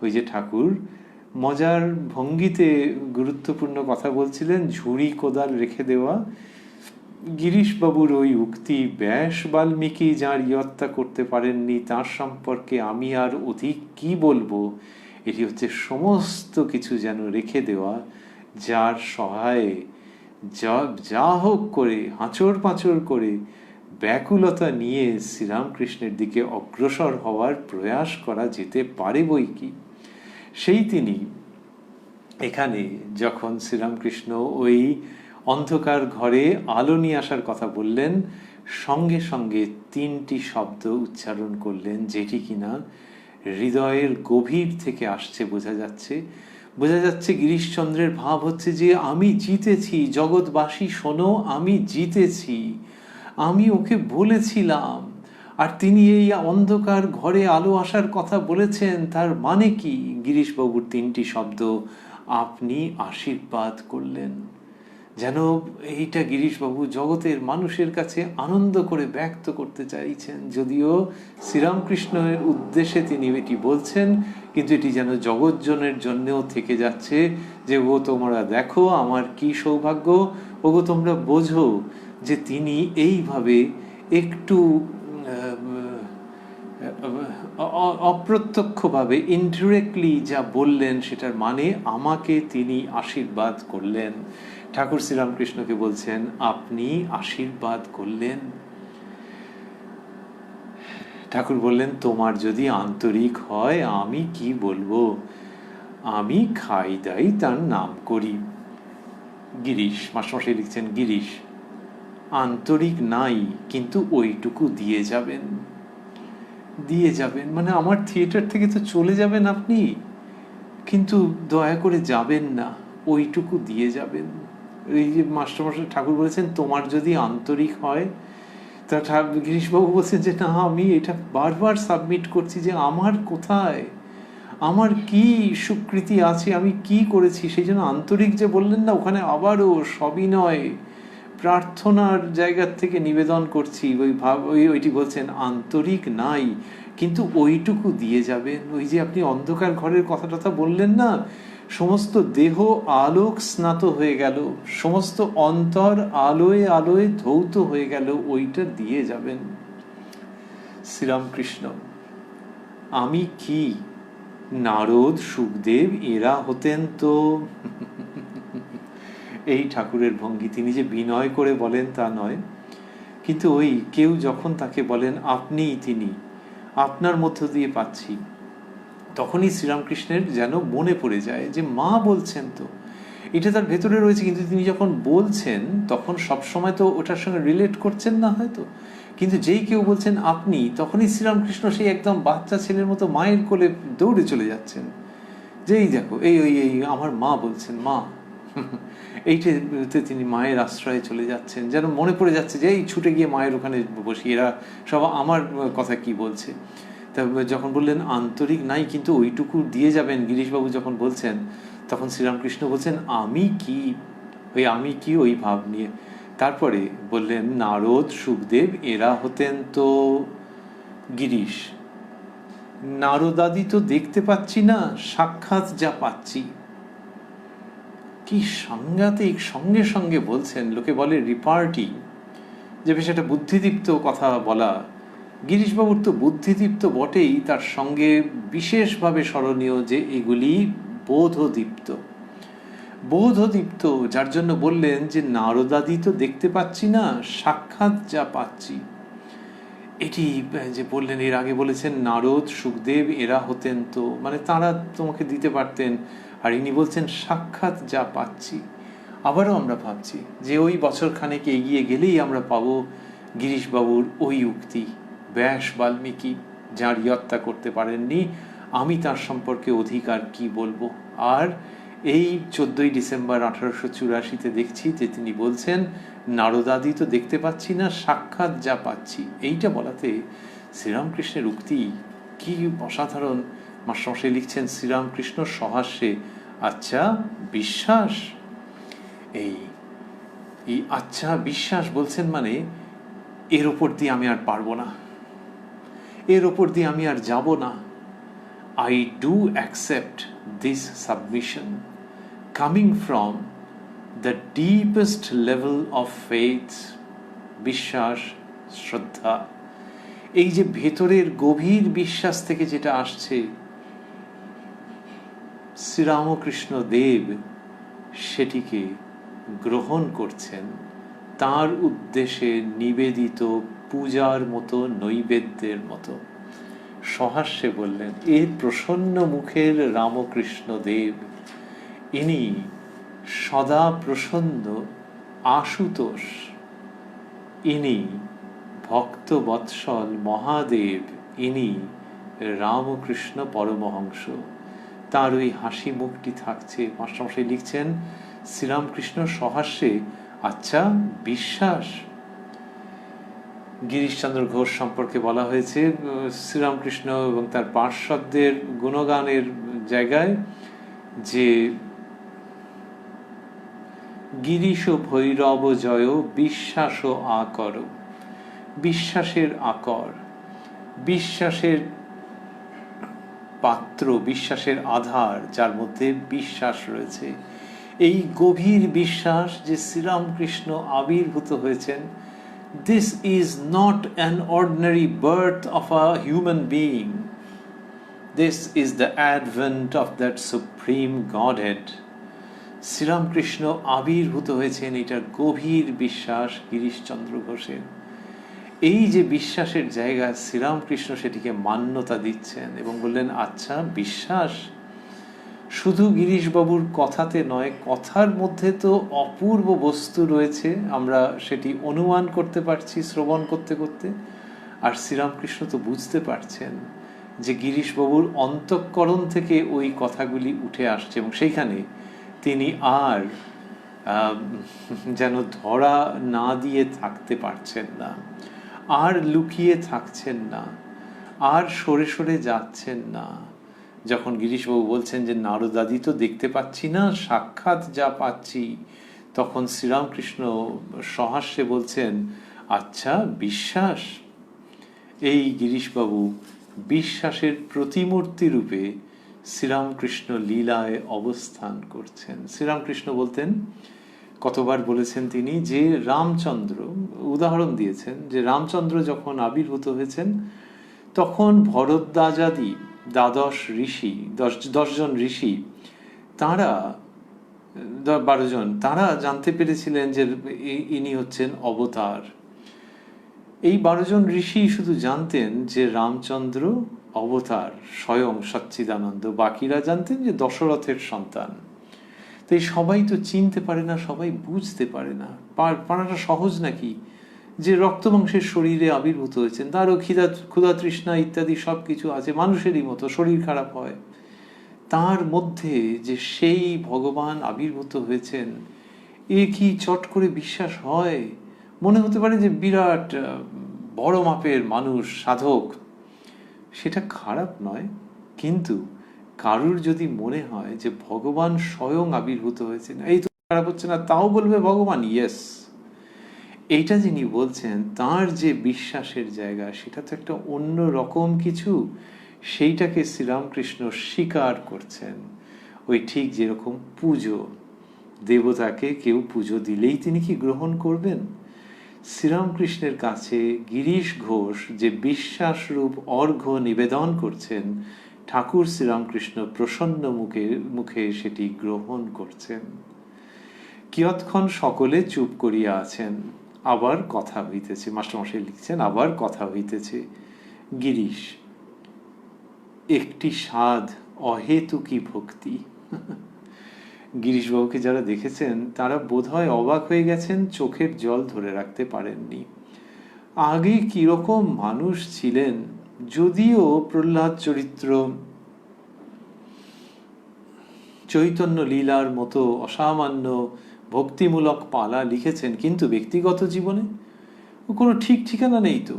ওই যে ঠাকুর মজার ভঙ্গিতে গুরুত্বপূর্ণ কথা বলছিলেন, ঝুড়ি কোদাল রেখে দেওয়া, গিরিশবাবুর ওই উক্তি, ব্যাস বাল্মীকি যাঁর ইয়ত্তা করতে পারেননি তার সম্পর্কে আমি আর অধিক কি বলবো, এটি হচ্ছে সমস্ত কিছু যেন রেখে দেওয়া, যার সহায়ে যা হোক করে হাঁচড় পাঁচড় করে ব্যাকুলতা নিয়ে শ্রীরামকৃষ্ণের দিকে অগ্রসর হওয়ার প্রয়াস করা যেতে পারে বই কি। সেই তিনি এখানে যখন শ্রীরামকৃষ্ণ ওই অন্ধকার ঘরে আলো নিয়ে আসার কথা বললেন, সঙ্গে সঙ্গে 3টি শব্দ উচ্চারণ করলেন, যেটি কিনা হৃদয়ের গভীর থেকে আসছে। বোঝা যাচ্ছে গিরিশচন্দ্রের ভাব হচ্ছে যে আমি জিতেছি, জগৎবাসী শোনো, আমি জিতেছি, আমি ওকে বলেছিলাম। আর তিনি এই অন্ধকার ঘরে আলো আসার কথা বলেছেন, তার মানে কি? গিরিশবাবুর 3টি শব্দ, আপনি আশীর্বাদ করলেন। যেন এইটা গিরিশবাবু জগতের মানুষের কাছে আনন্দ করে ব্যক্ত করতে চাইছেন, যদিও শ্রীরামকৃষ্ণের উদ্দেশ্যে তিনি এটি বলছেন, কিন্তু এটি যেন জগৎজনের জন্যও থেকে যাচ্ছে যে ও তোমরা দেখো আমার কি সৌভাগ্য, ওগো তোমরা বোঝো যে তিনি এইভাবে একটু অপ্রত্যক্ষভাবে ইনডিরেক্টলি যা বললেন সেটার মানে আমাকে তিনি আশীর্বাদ করলেন। ঠাকুর শ্রীরামকৃষ্ণকে বলছেন আপনি আশীর্বাদ করলেন। ঠাকুর বললেন তোমার যদি আন্তরিক হয় আমি কি বলবো, আমি খাই দাই তার নাম করি। গিরিশ মাস্টারমশাই লিখছেন, গিরিশ আন্তরিক নাই কিন্তু ওইটুকু দিয়ে যাবেন মানে আমার থিয়েটার থেকে তো চলে যাবেন আপনি, কিন্তু দয়া করে যাবেন না, ওইটুকু দিয়ে যাবেন। এই যে মাস্টারমশাই ঠাকুর বলেছেন তোমার যদি আন্তরিক হয়, তা গিরিশবাবু বলছেন যে না, আমি এটা বারবার সাবমিট করছি যে আমার কোথায়, আমার কি স্বীকৃতি আছে, আমি কি করেছি, সেই জন্য আন্তরিক যে বললেন না, ওখানে আবারও সবিনয় প্রার্থনার জায়গার থেকে নিবেদন করছি, ওইটি বলছেন আন্তরিক নাই কিন্তু ওইটুকু দিয়ে যাবেন। ওই যে আপনি অন্ধকার ঘরের কথা বললেন না, সমস্ত দেহ আলোক স্নাত হয়ে গেল, সমস্ত অন্তর আলোয় আলোয় ধৌত হয়ে গেল, ওইটা দিয়ে যাবেন। শ্রীরামকৃষ্ণ আমি কি, নারদ সুখদেব এরা হতেন তো এই ঠাকুরের ভঙ্গি। তিনি যে বিনয় করে বলেন তা নয়, কিন্তু ওই কেউ যখন তাকে বলেন আপনিই তিনি, আপনার মধ্য দিয়ে পাচ্ছি, তখনই শ্রীরামকৃষ্ণের যেন মনে পড়ে যায় যে মা বলছেন তো, এটা তার ভেতরে রয়েছে, কিন্তু তিনি যখন বলছেন তখন সবসময় তো ওটার সঙ্গে রিলেট করছেন না হয়তো, কিন্তু যেই কেউ বলছেন আপনি, তখনই শ্রীরামকৃষ্ণ সেই একদম বাচ্চা ছেলের মতো মায়ের কোলে দৌড়ে চলে যাচ্ছেন, যেই দেখো এই ওই এই আমার মা বলছেন, মা এইটাতে তিনি মায়ের আশ্রয়ে চলে যাচ্ছেন, যেন মনে পড়ে যাচ্ছে যে এই ছুটে গিয়ে মায়ের ওখানে বসি, এরা সব আমার কথা কি বলছে। তা যখন বললেন আন্তরিক নাই কিন্তু ওইটুকু দিয়ে যাবেন, গিরিশবাবু যখন বলছেন, তখন শ্রীরামকৃষ্ণ বলছেন আমি কি, আমি কি ওই ভাব নিয়ে। তারপরে বললেন নারদ সুখদেব এরা হতেন তো গিরিশ, নারদাদি তো দেখতে পাচ্ছি না, সাক্ষাৎ যা পাচ্ছি। কি সাংঘাতিক, সঙ্গে সঙ্গে বলছেন, লোকে বলে রিপার্টি, যে বেশ একটা বুদ্ধিদীপ্ত কথা বলা। গিরিশবাবুর তো বুদ্ধিদীপ্ত বটেই, তার সঙ্গে বিশেষভাবে স্মরণীয় যে এগুলি বোধদীপ্ত, যার জন্য বললেন যে নারদাদি তো দেখতে পাচ্ছি না, সাক্ষাৎ যা পাচ্ছি। এটি যে বললেন, এর আগে বলেছেন নারদ সুখদেব এরা হতেন তো, মানে তারা তোমাকে দিতে পারতেন, আর ইনি বলছেন সাক্ষাৎ যা পাচ্ছি। আবারও আমরা ভাবছি যে ওই বছর খানেক এগিয়ে গেলেই আমরা পাবো গিরিশবাবুর ওই উক্তি, ব্যাস বাল্মীকি যাঁর ইয়ত্তা করতে পারেননি, আমি তার সম্পর্কে অধিকার কি বলবো। আর এই 14ই ডিসেম্বর 1884 দেখছি যে তিনি বলছেন নারদাদি তো দেখতে পাচ্ছি না, সাক্ষাৎ যা পাচ্ছি। এইটা বলাতে শ্রীরামকৃষ্ণের উক্তি কি অসাধারণ। মাস্টারমশাই লিখছেন শ্রীরামকৃষ্ণ সহাস্যে, আচ্ছা বিশ্বাস, এই আচ্ছা বিশ্বাস বলছেন মানে এর ওপর দিয়ে আমি আর পারবো না, এর ওপর দিয়ে আমি আর যাব না। I do accept this submission coming from the deepest level of faith বিশ্বাস, শ্রদ্ধা, এই যে ভেতরের গভীর বিশ্বাস থেকে যেটা আসছে, শ্রীরামকৃষ্ণ দেব সেটিকে গ্রহণ করছেন তার উদ্দেশ্যে নিবেদিত পূজার মতো, নৈবেদ্যের মতো। সহাস্যে বললেন, এ প্রসন্ন মুখের রামকৃষ্ণ দেব, ইনি সদা প্রসন্ন আশুতোষ, ইনি ভক্তবৎসল মহাদেব, ইনি রামকৃষ্ণ পরমহংস। তার ওই হাসি মুখটি থাকছে। মাস্টারমশাই লিখছেন শ্রীরামকৃষ্ণ সহাস্যে, আচ্ছা বিশ্বাস। গিরিশচন্দ্র ঘোষ সম্পর্কে বলা হয়েছে শ্রীরামকৃষ্ণ এবং তার পার্শ্বদের গুণগানের জায়গায় যে গিরিশ ভৈরব জয় বিশ্বাস আকর, বিশ্বাসের আকর, বিশ্বাসের পাত্র, বিশ্বাসের আধার, যার মধ্যে বিশ্বাস রয়েছে। এই গভীর বিশ্বাস যে শ্রীরামকৃষ্ণ আবির্ভূত হয়েছেন, this is not an ordinary birth of a human being. This is the advent of that supreme Godhead. Sri Ramakrishna আবির্ভূত হয়েছেন, এটা গভীর বিশ্বাস গিরিশচন্দ্র ঘোষের। এই যে বিশ্বাসের জায়গা, শ্রীরামকৃষ্ণ সেটিকে মান্যতা দিচ্ছেন এবং বললেন, আচ্ছা বিশ্বাস শুধু গিরিশবাবুর কথাতে নয়, কথার মধ্যে তো অপূর্ব বস্তু রয়েছে, আমরা সেটি অনুমান করতে পারছি শ্রবণ করতে করতে। আর শ্রীরামকৃষ্ণ তো বুঝতে পারছেন যে গিরিশবাবুর অন্তঃকরণ থেকে ওই কথাগুলি উঠে আসছে এবং সেইখানে তিনি আর যেন ধরা না দিয়ে থাকতে পারছেন না, আর লুকিয়ে থাকছেন না, আর সরে সরে যাচ্ছেন না। যখন গিরিশবাবু বলছেন যে নারদাদি তো দেখতে পাচ্ছি না, সাক্ষাৎ যা পাচ্ছি, তখন শ্রীরামকৃষ্ণ সহাস্যে বলছেন, আচ্ছা বিশ্বাস। এই গিরিশবাবু বিশ্বাসের প্রতিমূর্তি রূপে শ্রীরামকৃষ্ণ লীলায় অবস্থান করছেন। শ্রীরামকৃষ্ণ বলতেন, কতবার বলেছেন তিনি, যে রামচন্দ্র, উদাহরণ দিয়েছেন যে রামচন্দ্র যখন আবির্ভূত হয়েছেন তখন ভরদ্বাজাদি দ্বাদশ ঋষি, 10 জন ঋষি, তারা 12 জন, তারা জানতে পেরেছিলেন যে ইনি হচ্ছেন অবতার। এই 12 জন ঋষি শুধু জানতেন যে রামচন্দ্র অবতার, স্বয়ং সচ্চিদানন্দ। বাকিরা জানতেন যে দশরথের সন্তান। তাই সবাই তো চিনতে পারে না, সবাই বুঝতে পারে না। পারাটা সহজ নাকি যে রক্ত মাংসের শরীরে আবির্ভূত হয়েছেন, তারও ক্ষুধা তৃষ্ণা ইত্যাদি সব কিছু আছে, মানুষেরই মতো শরীর খারাপ হয়, তার মধ্যে যে সেই ভগবান আবির্ভূত হয়েছেন, এ কি চট করে বিশ্বাস হয়? মনে হতে পারে যে বিরাট বড় মাপের মানুষ, সাধক, সেটা খারাপ নয়। কিন্তু কারুর যদি মনে হয় যে ভগবান স্বয়ং আবির্ভূত হয়েছেন, এই তো খারাপ হচ্ছে না, তাও বলবে ভগবান, ইয়েস। এইটা যিনি বলছেন, তার যে বিশ্বাসের জায়গা, সেটা তো একটা অন্য রকম কিছু। সেইটাকে শ্রীরামকৃষ্ণ স্বীকার করছেন। ওই ঠিক যেরকম পুজো, দেবতাকে কেউ পুজো দিলেই তিনি কি গ্রহণ করবেন? শ্রীরামকৃষ্ণের কাছে গিরিশ ঘোষ যে বিশ্বাসরূপ অর্ঘ্য নিবেদন করছেন, ঠাকুর শ্রীরামকৃষ্ণ প্রসন্ন মুখে সেটি গ্রহণ করছেন। কিয়ৎক্ষণ সকলে চুপ করিয়া আছেন, আবার কথা হইতেছে। মাস্টারমশাই লিখছেন, আবার কথা হইতেছে। গিরিশ, একটি সাধ অহেতুকী ভক্তি। গিরিশবাবুকে যারা দেখেছেন তারা বোধহয় অবাক হয়ে গেছেন, চোখের জল ধরে রাখতে পারেননি। আগে কিরকম মানুষ ছিলেন, যদিও প্রহ্লাদ চরিত্র, চৈতন্য লীলার মতো অসামান্য ভক্তিমূলক পালা লিখেছেন, কিন্তু ব্যক্তিগত জীবনে কোনো ঠিক ঠিকানা নেই তো।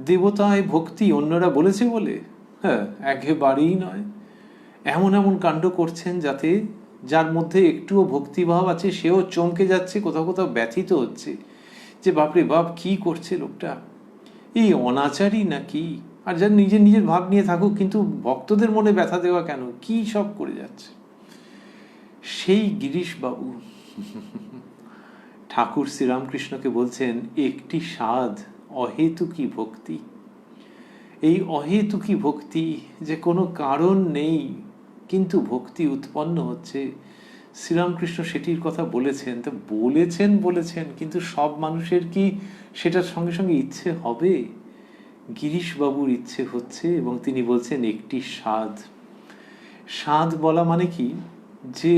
দেবতায় ভক্তি অন্যরা বলেছে বলে, হ্যাঁ, একেবারেই নয়। এমন এমন কাণ্ড করছেন যাতে যার মধ্যে একটুও ভক্তিভাব আছে সেও চমকে যাচ্ছে, কোথাও কোথাও ব্যথিত হচ্ছে যে বাপরে বাপ, কি করছে লোকটা, এই অনাচারই নাকি? আর যার নিজের ভাব নিয়ে থাকুক, কিন্তু ভক্তদের মনে ব্যথা দেওয়া কেন, কি সব করে যাচ্ছে। সেই গিরিশবাবু ঠাকুর শ্রীরামকৃষ্ণকে বলছেন একটি সাধ অহেতুকী ভক্তি। এই অহেতুকী ভক্তি, যে কোনো কারণ নেই কিন্তু ভক্তি উৎপন্ন হচ্ছে, শ্রীরামকৃষ্ণ সেটির কথা বলেছেন। তো বলেছেন কিন্তু সব মানুষের কি সেটার সঙ্গে সঙ্গে ইচ্ছে হবে? গিরিশবাবুর ইচ্ছে হচ্ছে এবং তিনি বলছেন একটি সাধ। সাধ বলা মানে কি, যে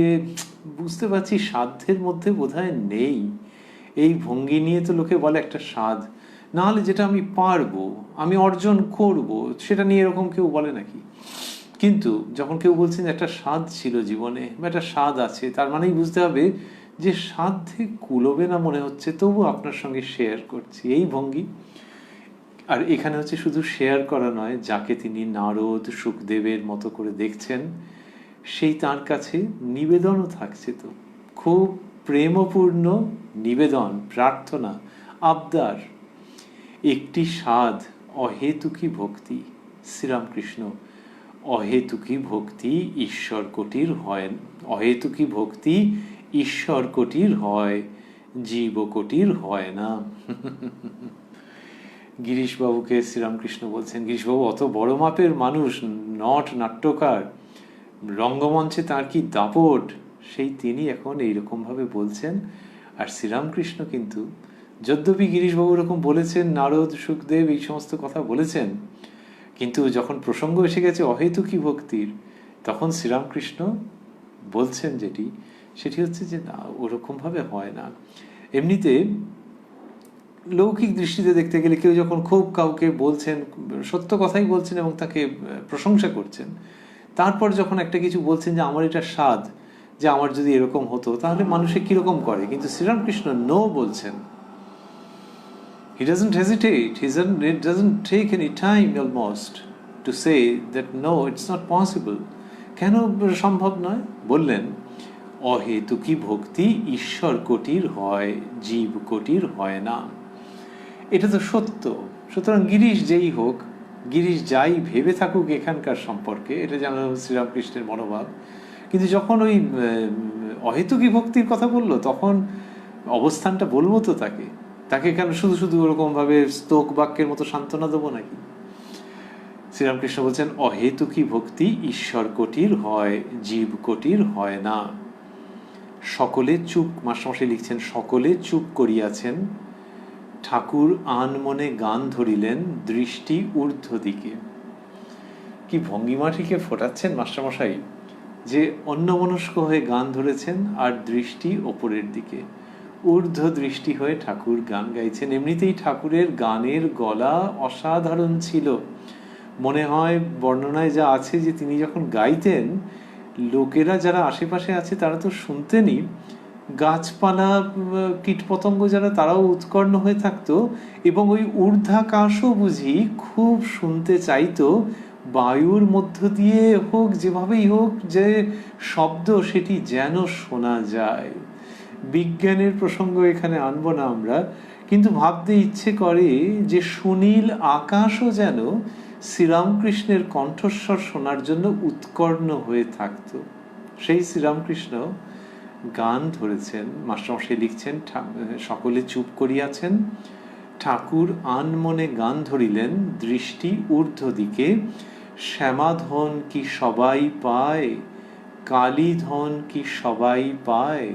বুঝতে পারছি সাধ্যের মধ্যে বোধহয় নেই। এই ভঙ্গি নিয়ে তো লোকে বলে একটা সাধ, না হলে যেটা আমি পারবো, আমি অর্জন করব, সেটা নিয়ে এরকম কেউ বলে নাকি? কিন্তু যখন কেউ বলছেন একটা স্বাদ ছিল জীবনে বা একটা স্বাদ আছে, তার মানেই বুঝতে হবে যে সাধ্যে কুলোবে না মনে হচ্ছে, তবু আপনার সঙ্গে শেয়ার করছি, এই ভঙ্গি। আর এখানে হচ্ছে শুধু শেয়ার করা নয়, যাকে তিনি নারদ সুখদেবের মতো করে দেখছেন, সেই তার কাছে নিবেদনও থাকছে। তো খুব প্রেমপূর্ণ নিবেদন, প্রার্থনা, আবদার। একটি সাধ অহেতুকী ভক্তি। শ্রীরামকৃষ্ণ, অহেতুকী ভক্তি ঈশ্বর কোটির হয়, অহেতুকী ভক্তি ঈশ্বর কোটির হয়, জীব কোটির হয় না। গিরিশবাবুকে শ্রীরামকৃষ্ণ বলছেন, গিরিশবাবু অত বড় মাপের মানুষ, নাট্যকার, রঙ্গমঞ্চে তার কি দাপট, সেই তিনি এখন এইরকম ভাবে বলছেন। আর শ্রীরামকৃষ্ণ কিন্তু, যদ্যপি গিরিশবাবু এরকম বলেছেন, নারদ সুখদেব এই সমস্ত কথা বলেছেন, কিন্তু যখন প্রসঙ্গ এসে গেছে অহেতুকী ভক্তির, তখন শ্রীরামকৃষ্ণ বলছেন সেটি হচ্ছে যে না, ওরকম ভাবে হয় না। এমনিতে লৌকিক দৃষ্টিতে দেখতে গেলে কেউ যখন খুব কাউকে বলছেন, সত্য কথাই বলছেন এবং তাকে প্রশংসা করছেন, তারপর যখন একটা কিছু বলছেন যে আমার এটা স্বাদ, যে আমার যদি এরকম হতো, তাহলে মানুষে কিরকম করে। কিন্তু শ্রীরামকৃষ্ণ নো বলছেন। He doesn't hesitate. It doesn't take any time almost to say that no, it's not possible. কেন সম্ভব নয়? বললেন, অহেতুকী ভক্তি ঈশ্বর কোটির হয়, জীব কোটির হয় না। এটা তো সত্য। সুতরাং গিরিশ যেই হোক, গিরিশ যাই ভেবে থাকুক এখানকার সম্পর্কে, এটা জানা শ্রীরামকৃষ্ণের মনোভাব। কিন্তু যখন ওই অহেতুকী ভক্তির কথা বললো, তখন অবস্থানটা বলবো তো তাকে কেন শুধু শুধু ওরকম ভাবে স্তোক বাক্যের মতো সান্ত্বনা দেবো নাকি? শ্রীরামকৃষ্ণ বলছেন অহেতুকী ভক্তি ঈশ্বর কোটির হয়, জীব কোটির হয় না। সকলে চুপ, মাস্টারমশাই লিখছেন, সকলে চুপ করিয়াছেন, ঠাকুর আন মনে গান ধরিলেন, দৃষ্টি ঊর্ধ্ব দিকে। কি ভঙ্গিমাটিকে ফোটাচ্ছেন মাস্টারমশাই, যে অন্যমনস্ক হয়ে গান ধরেছেন আর দৃষ্টি ওপরের দিকে, ঊর্ধ্ব দৃষ্টি হয়ে ঠাকুর গান গাইছেন। এমনিতেই ঠাকুরের গানের গলা অসাধারণ ছিল। মনে হয় বর্ণনায় যা আছে যে তিনি যখন গাইতেন, লোকেরা যারা আশেপাশে আছে তারা তো শুনতেনই, গাছপালা কীটপতঙ্গ যারা, তারাও উৎকর্ণ হয়ে থাকতো, এবং ওই ঊর্ধ্বাকাশও বুঝি খুব শুনতে চাইতো। বায়ুর মধ্য দিয়ে হোক, যেভাবেই হোক, যে শব্দ সেটি যেন শোনা যায়। বিজ্ঞানের প্রসঙ্গ এখানে আনবো না আমরা, কিন্তু ভাবতে ইচ্ছে করে যে সুনীল আকাশও যেন শ্রীরামকৃষ্ণের কণ্ঠস্বর শোনার জন্য উৎকর্ণ হয়ে থাকত। সেই শ্রীরামকৃষ্ণ গান ধরেছেন। মাস্টারমশাই লিখছেন, সকলে চুপ করিয়াছেন, ঠাকুর আন মনে গান ধরিলেন, দৃষ্টি ঊর্ধ্ব দিকে, শ্যামাধন কি সবাই পায়, কালীধন কি সবাই পায়,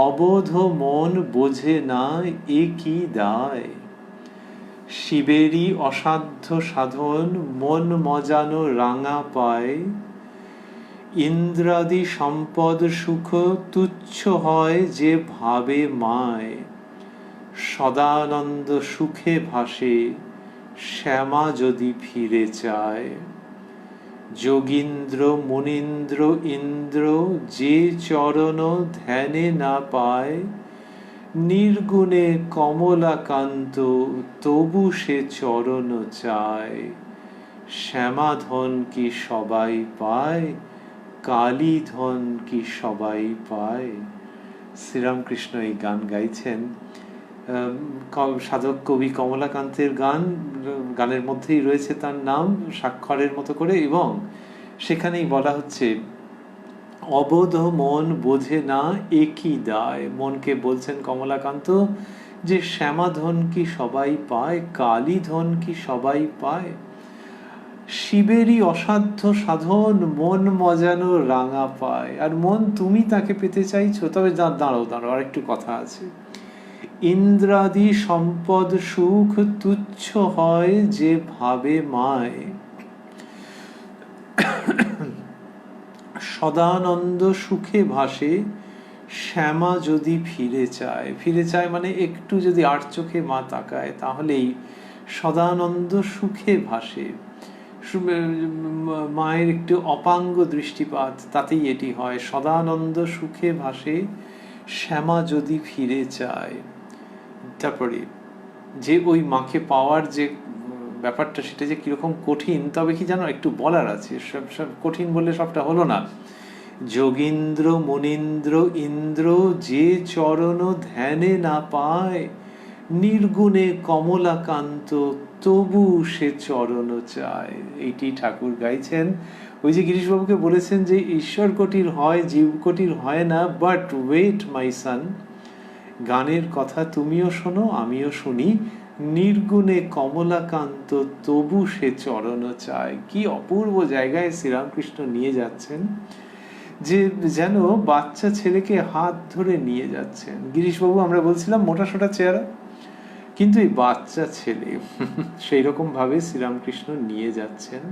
অবোধ মন বোঝে না এ কি দায়, শিবেরই অসাধ্য সাধন মন মজানো রাঙা পায়, ইন্দ্রাদি সম্পদ সুখ তুচ্ছ হয় যে ভাবে মায়, সদানন্দ সুখে ভাসে শ্যামা যদি ফিরে চায়, যোগীন্দ্র মুনীন্দ্র ইন্দ্র যে চরণ ধ্যানে না পায়, নির্গুণে কমলাকান্ত তবু সে চরণ চায়, শ্যামাধন কি সবাই পায়, কালীধন কি সবাই পায়। শ্রীরামকৃষ্ণ এই গান গাইছেন। সাধক কবি কমলাকান্তের গানের মধ্যেই রয়েছে তার নাম স্বাক্ষরের মতো করে, এবং সেখানেই বলা হচ্ছে অবোধ মন বোঝে না একই দায়। মনকে বলছেন কমলাকান্ত যে শ্যামাধন কি সবাই পায়, কালী ধন কি সবাই পায়? শিবেরই অসাধ্য সাধন মন মজানো রাঙা পায়। আর মন তুমি তাকে পেতে চাইছো, তবে দাঁড়াও আর একটু কথা আছে। ইন্দ্রাদি সম্পদ সুখ তুচ্ছ হয় যে ভাবে মায়, সদানন্দ সুখে ভাসে শ্যামা যদি ফিরে চায় মানে একটু যদি আর চোখে মা তাকায়, তাহলেই সদানন্দ সুখে ভাসে। মায়ের একটু অপাঙ্গ দৃষ্টিপাত, তাতেই এটি হয়। সদানন্দ সুখে ভাসে শ্যামা যদি ফিরে চায়। তারপরে যে ওই মাকে পাওয়ার যে ব্যাপারটা, সেটা যে কিরকম কঠিন, তবে কি জানো একটু বলার আছে। সব কঠিন বললে সবটা হলো না। যোগীন্দ্র মুনীন্দ্র ইন্দ্র যে চরণ ধ্যানে না পায়, নির্গুণে কমলাকান্ত তবু সে চরণ চায়। এইটি ঠাকুর গাইছেন। ওই যে গিরিশবাবুকে বলেছেন যে ঈশ্বর কোটির হয়, জীব কোটির হয় না, বাট ওয়েট মাই সান, গানের কথা তুমিও শোনো আমিও শুনি, নির্গুণে কমলাকান্ত তবু সে চরণ চায়। কি অপূর্ব জায়গায় শ্রীরামকৃষ্ণ নিয়ে যাচ্ছেন, যে যেন বাচ্চা ছেলেকে হাত ধরে নিয়ে যাচ্ছেন। গিরিশবাবু আমরা বলছিলাম মোটা সোটা চেহারা, কিন্তু এই বাচ্চা ছেলে সেই রকম ভাবে শ্রীরামকৃষ্ণ নিয়ে যাচ্ছেন।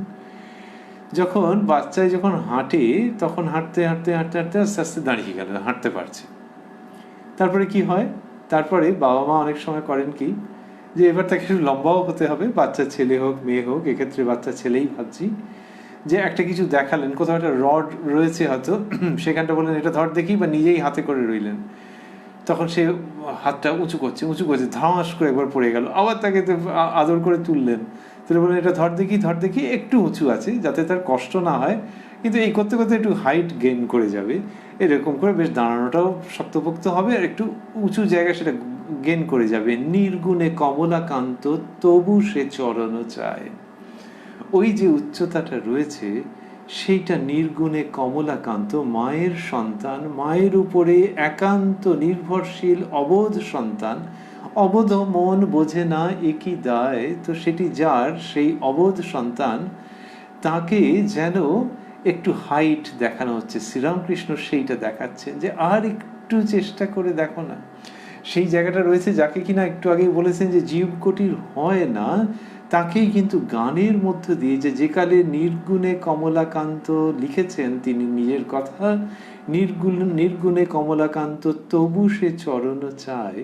যখন বাচ্চায় যখন হাঁটে, তখন হাঁটতে হাঁটতে হাঁটতে হাঁটতে আস্তে আস্তে দাঁড়িয়ে গেল, হাঁটতে পারছে। তারপরে কি হয়, তারপরে বাবা মা অনেক সময় করেন কি, যে এবার তাকে একটু লম্বাও হতে হবে, বাচ্চা ছেলে হোক মেয়ে হোক, এক্ষেত্রে বাচ্চা ছেলেই ভাবছি, যে একটা কিছু দেখালেন, কোথাও একটা রড রয়েছে হয়তো, সেখানটা বললেন এটা ধর দেখি, বা নিজেই হাতে করে রইলেন। তখন সে হাতটা উঁচু করছে ধামাস করে একবার পড়ে গেল, আবার তাকে আদর করে তুললেন, তুলে বললেন এটা ধর দেখি, একটু উঁচু আছে যাতে তার কষ্ট না হয়, কিন্তু এই করতে করতে একটু হাইট গেইন করে যাবে, এরকম করে বেশ দাঁড়ানোটাও শক্তপোক্ত হবে, আর একটু উঁচু জায়গায় সেটা গেইন করে যাবে। নির্গুণে কমলাকান্ত তবু সে চরণ চায়। ওই যে উচ্চতাটা রয়েছে, সেইটা নির্গুণে কমলাকান্ত, মায়ের সন্তান, মায়ের উপরে একান্ত নির্ভরশীল অবোধ সন্তান। অবোধ মন বোঝে না একই দায়, তো সেটি যার, সেই অবোধ সন্তান, তাকে যেন একটু হাইট দেখানো হচ্ছে। শ্রীরামকৃষ্ণ সেইটা দেখাচ্ছেন, যে আর একটু চেষ্টা করে দেখো না। সেই জায়গাটা রয়েছে, যাকে কিনা একটু আগেই বলেছেন যে জীবকোটির হয় না, তাকেই কিন্তু গানের মধ্য দিয়ে, যে কালে নির্গুণে কমলাকান্ত লিখেছেন তিনি নিজের কথা, নির্গুণে কমলাকান্ত তবু সে চরণ চায়।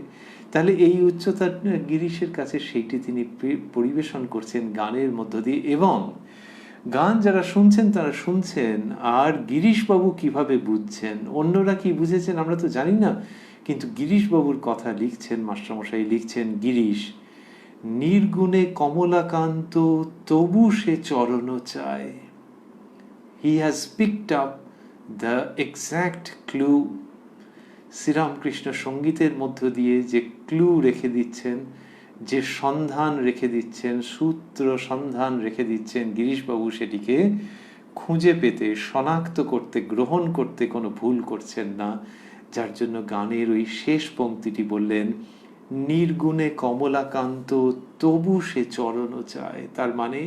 তাহলে এই উচ্চতা গিরিশের কাছে সেইটি তিনি পরিবেশন করছেন গানের মধ্য দিয়ে। এবং গান যারা শুনছেন তারা শুনছেন, আর গিরিশবাবু কিভাবে বুঝছেন, অন্যরা কি বুঝেছেন আমরা তো জানি না, কিন্তু গিরিশবাবুর কথা লিখছেন, মাস্টারমশাই লিখছেন, গিরিশ নির্গুণে কমলাকান্ত তবু সে চরণ চায়। He has picked up the exact clue. Sri Ramakrishna সঙ্গীতের মধ্য দিয়ে যে ক্লু রেখে দিচ্ছেন, যে সন্ধান রেখে দিচ্ছেন, সূত্র সন্ধান রেখে দিচ্ছেন, গিরিশবাবু সেটিকে খুঁজে পেতে, শনাক্ত করতে, গ্রহণ করতে কোনো ভুল করছেন না। যার জন্য গানের ওই শেষ পংক্তিটি বললেন, নির্গুণে কমলাকান্ত তবু সে চরণ চায়। তার মানে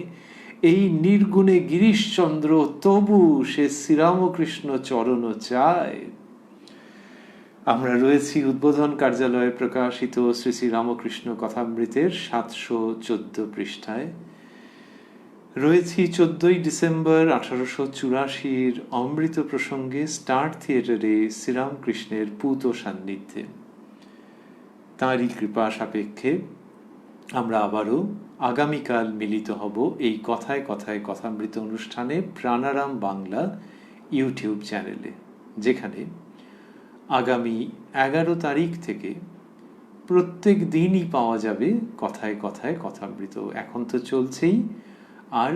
এই নির্গুণে গিরিশচন্দ্র, তবু সে শ্রীরামকৃষ্ণ চরণ চায়। আমরা রয়েছি উদ্বোধন কার্যালয়ে প্রকাশিত শ্রী শ্রী রামকৃষ্ণ কথামৃতের 714 পৃষ্ঠায়। রয়েছি 14 ডিসেম্বর 1884 অমৃত প্রসঙ্গে স্টার থিয়েটারে শ্রীরামকৃষ্ণের পূত সান্নিধ্যে। তাঁরই কৃপা সাপেক্ষে আমরা আবারও আগামীকাল মিলিত হব এই কথায় কথায় কথামৃত অনুষ্ঠানে, প্রাণারাম বাংলা ইউটিউব চ্যানেলে, যেখানে আগামী 11 তারিখ থেকে প্রত্যেক দিনই পাওয়া যাবে কথায় কথায় কথামৃত। এখন তো চলছেই, আর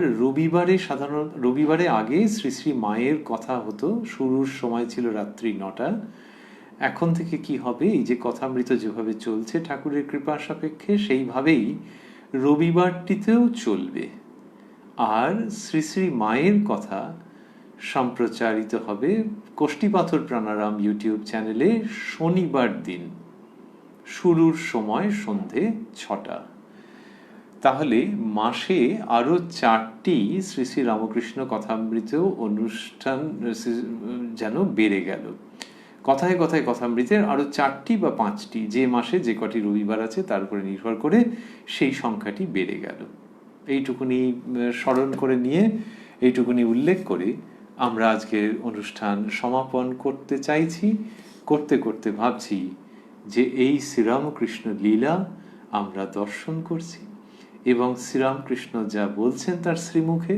রবিবারে আগে শ্রী শ্রী মায়ের কথা হতো, শুরুর সময় ছিল রাত্রি 9টা। এখন থেকে কি হবে, এই যে কথামৃত যেভাবে চলছে ঠাকুরের কৃপা সাপেক্ষে, সেইভাবেই রবিবারটিতেও চলবে। আর শ্রী শ্রী মায়ের কথা সম্প্রচারিত হবে কষ্টিপাথর প্রাণারাম ইউটিউব চ্যানেলে শনিবার দিন, শুরুর সময় সন্ধে 6টা। তাহলে মাসে আরো 4টি শ্রী শ্রী রামকৃষ্ণ কথামৃত অনুষ্ঠান যেন বেড়ে গেল। কথায় কথায় কথামৃতের আরো 4টি বা 5টি, যে মাসে যে কটি রবিবার আছে তার উপরে নির্ভর করে সেই সংখ্যাটি বেড়ে গেল। এইটুকুনি স্মরণ করে নিয়ে, এইটুকুনি উল্লেখ করে আমরা আজকের অনুষ্ঠান সমাপন করতে চাইছি। করতে করতে ভাবছি যে এই শ্রীরামকৃষ্ণ লীলা আমরা দর্শন করছি এবং শ্রীরামকৃষ্ণ যা বলছেন তার শ্রীমুখে,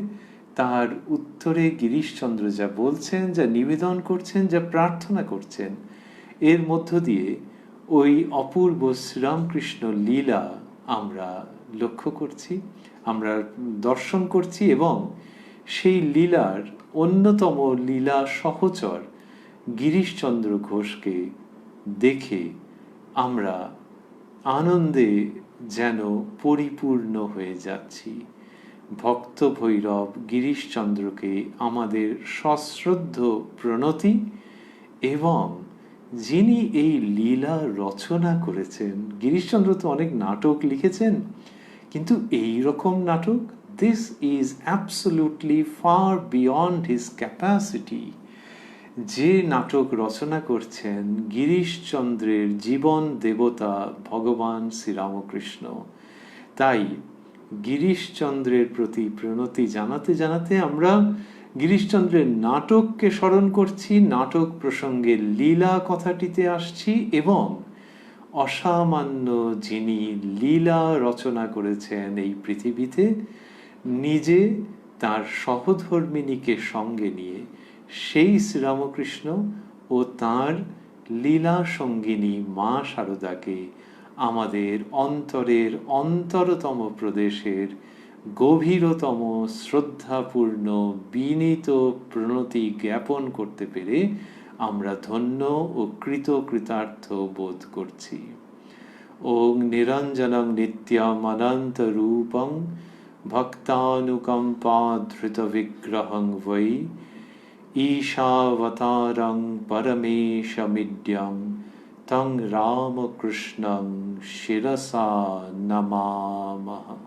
তার উত্তরে গিরিশচন্দ্র যা বলছেন, যা নিবেদন করছেন, যা প্রার্থনা করছেন, এর মধ্য দিয়ে ওই অপূর্ব শ্রীরামকৃষ্ণ লীলা আমরা লক্ষ্য করছি, আমরা দর্শন করছি এবং সেই লীলার অন্যতম লীলা সহচর গিরিশচন্দ্র ঘোষকে দেখে আমরা আনন্দে যেন পরিপূর্ণ হয়ে যাচ্ছি। ভক্ত ভৈরব গিরিশচন্দ্রকে আমাদের সশ্রদ্ধ প্রণতি, এবং যিনি এই লীলা রচনা করেছেন, গিরিশচন্দ্র তো অনেক নাটক লিখেছেন, কিন্তু এই রকম নাটক, this is absolutely far beyond his capacity। যে নাটক রচনা করছেন গিরিশচন্দ্রের জীবন দেবতা ভগবান শ্রীরামকৃষ্ণ। তাই গিরিশচন্দ্রের প্রতি প্রণতি জানাতে জানাতে আমরা গিরিশচন্দ্রের নাটককে স্মরণ করছি, নাটক প্রসঙ্গে লীলা কথাটিতে আসছি, এবং অসামান্য যিনি লীলা রচনা করেছেন এই পৃথিবীতে, নিজে তার সহধর্মিণীকে সঙ্গে নিয়ে সেই শ্রীরামকৃষ্ণ ও তাঁর লীলা সঙ্গিনী মা শারদাকে আমাদের অন্তরের অন্তরতম প্রদেশের গভীরতম শ্রদ্ধাপূর্ণ বিনীত প্রণতি জ্ঞাপন করতে পেরে আমরা ধন্য ও কৃতকৃতার্থ বোধ করছি। ওং নিরঞ্জনং নিত্যমনন্তরূপং ভক্তানুকম্পাধৃতবিগ্রহং বৈ ঈশাবতারং পরমেশমিড্যং তং রামকৃষ্ণং শিরসা নমামঃ।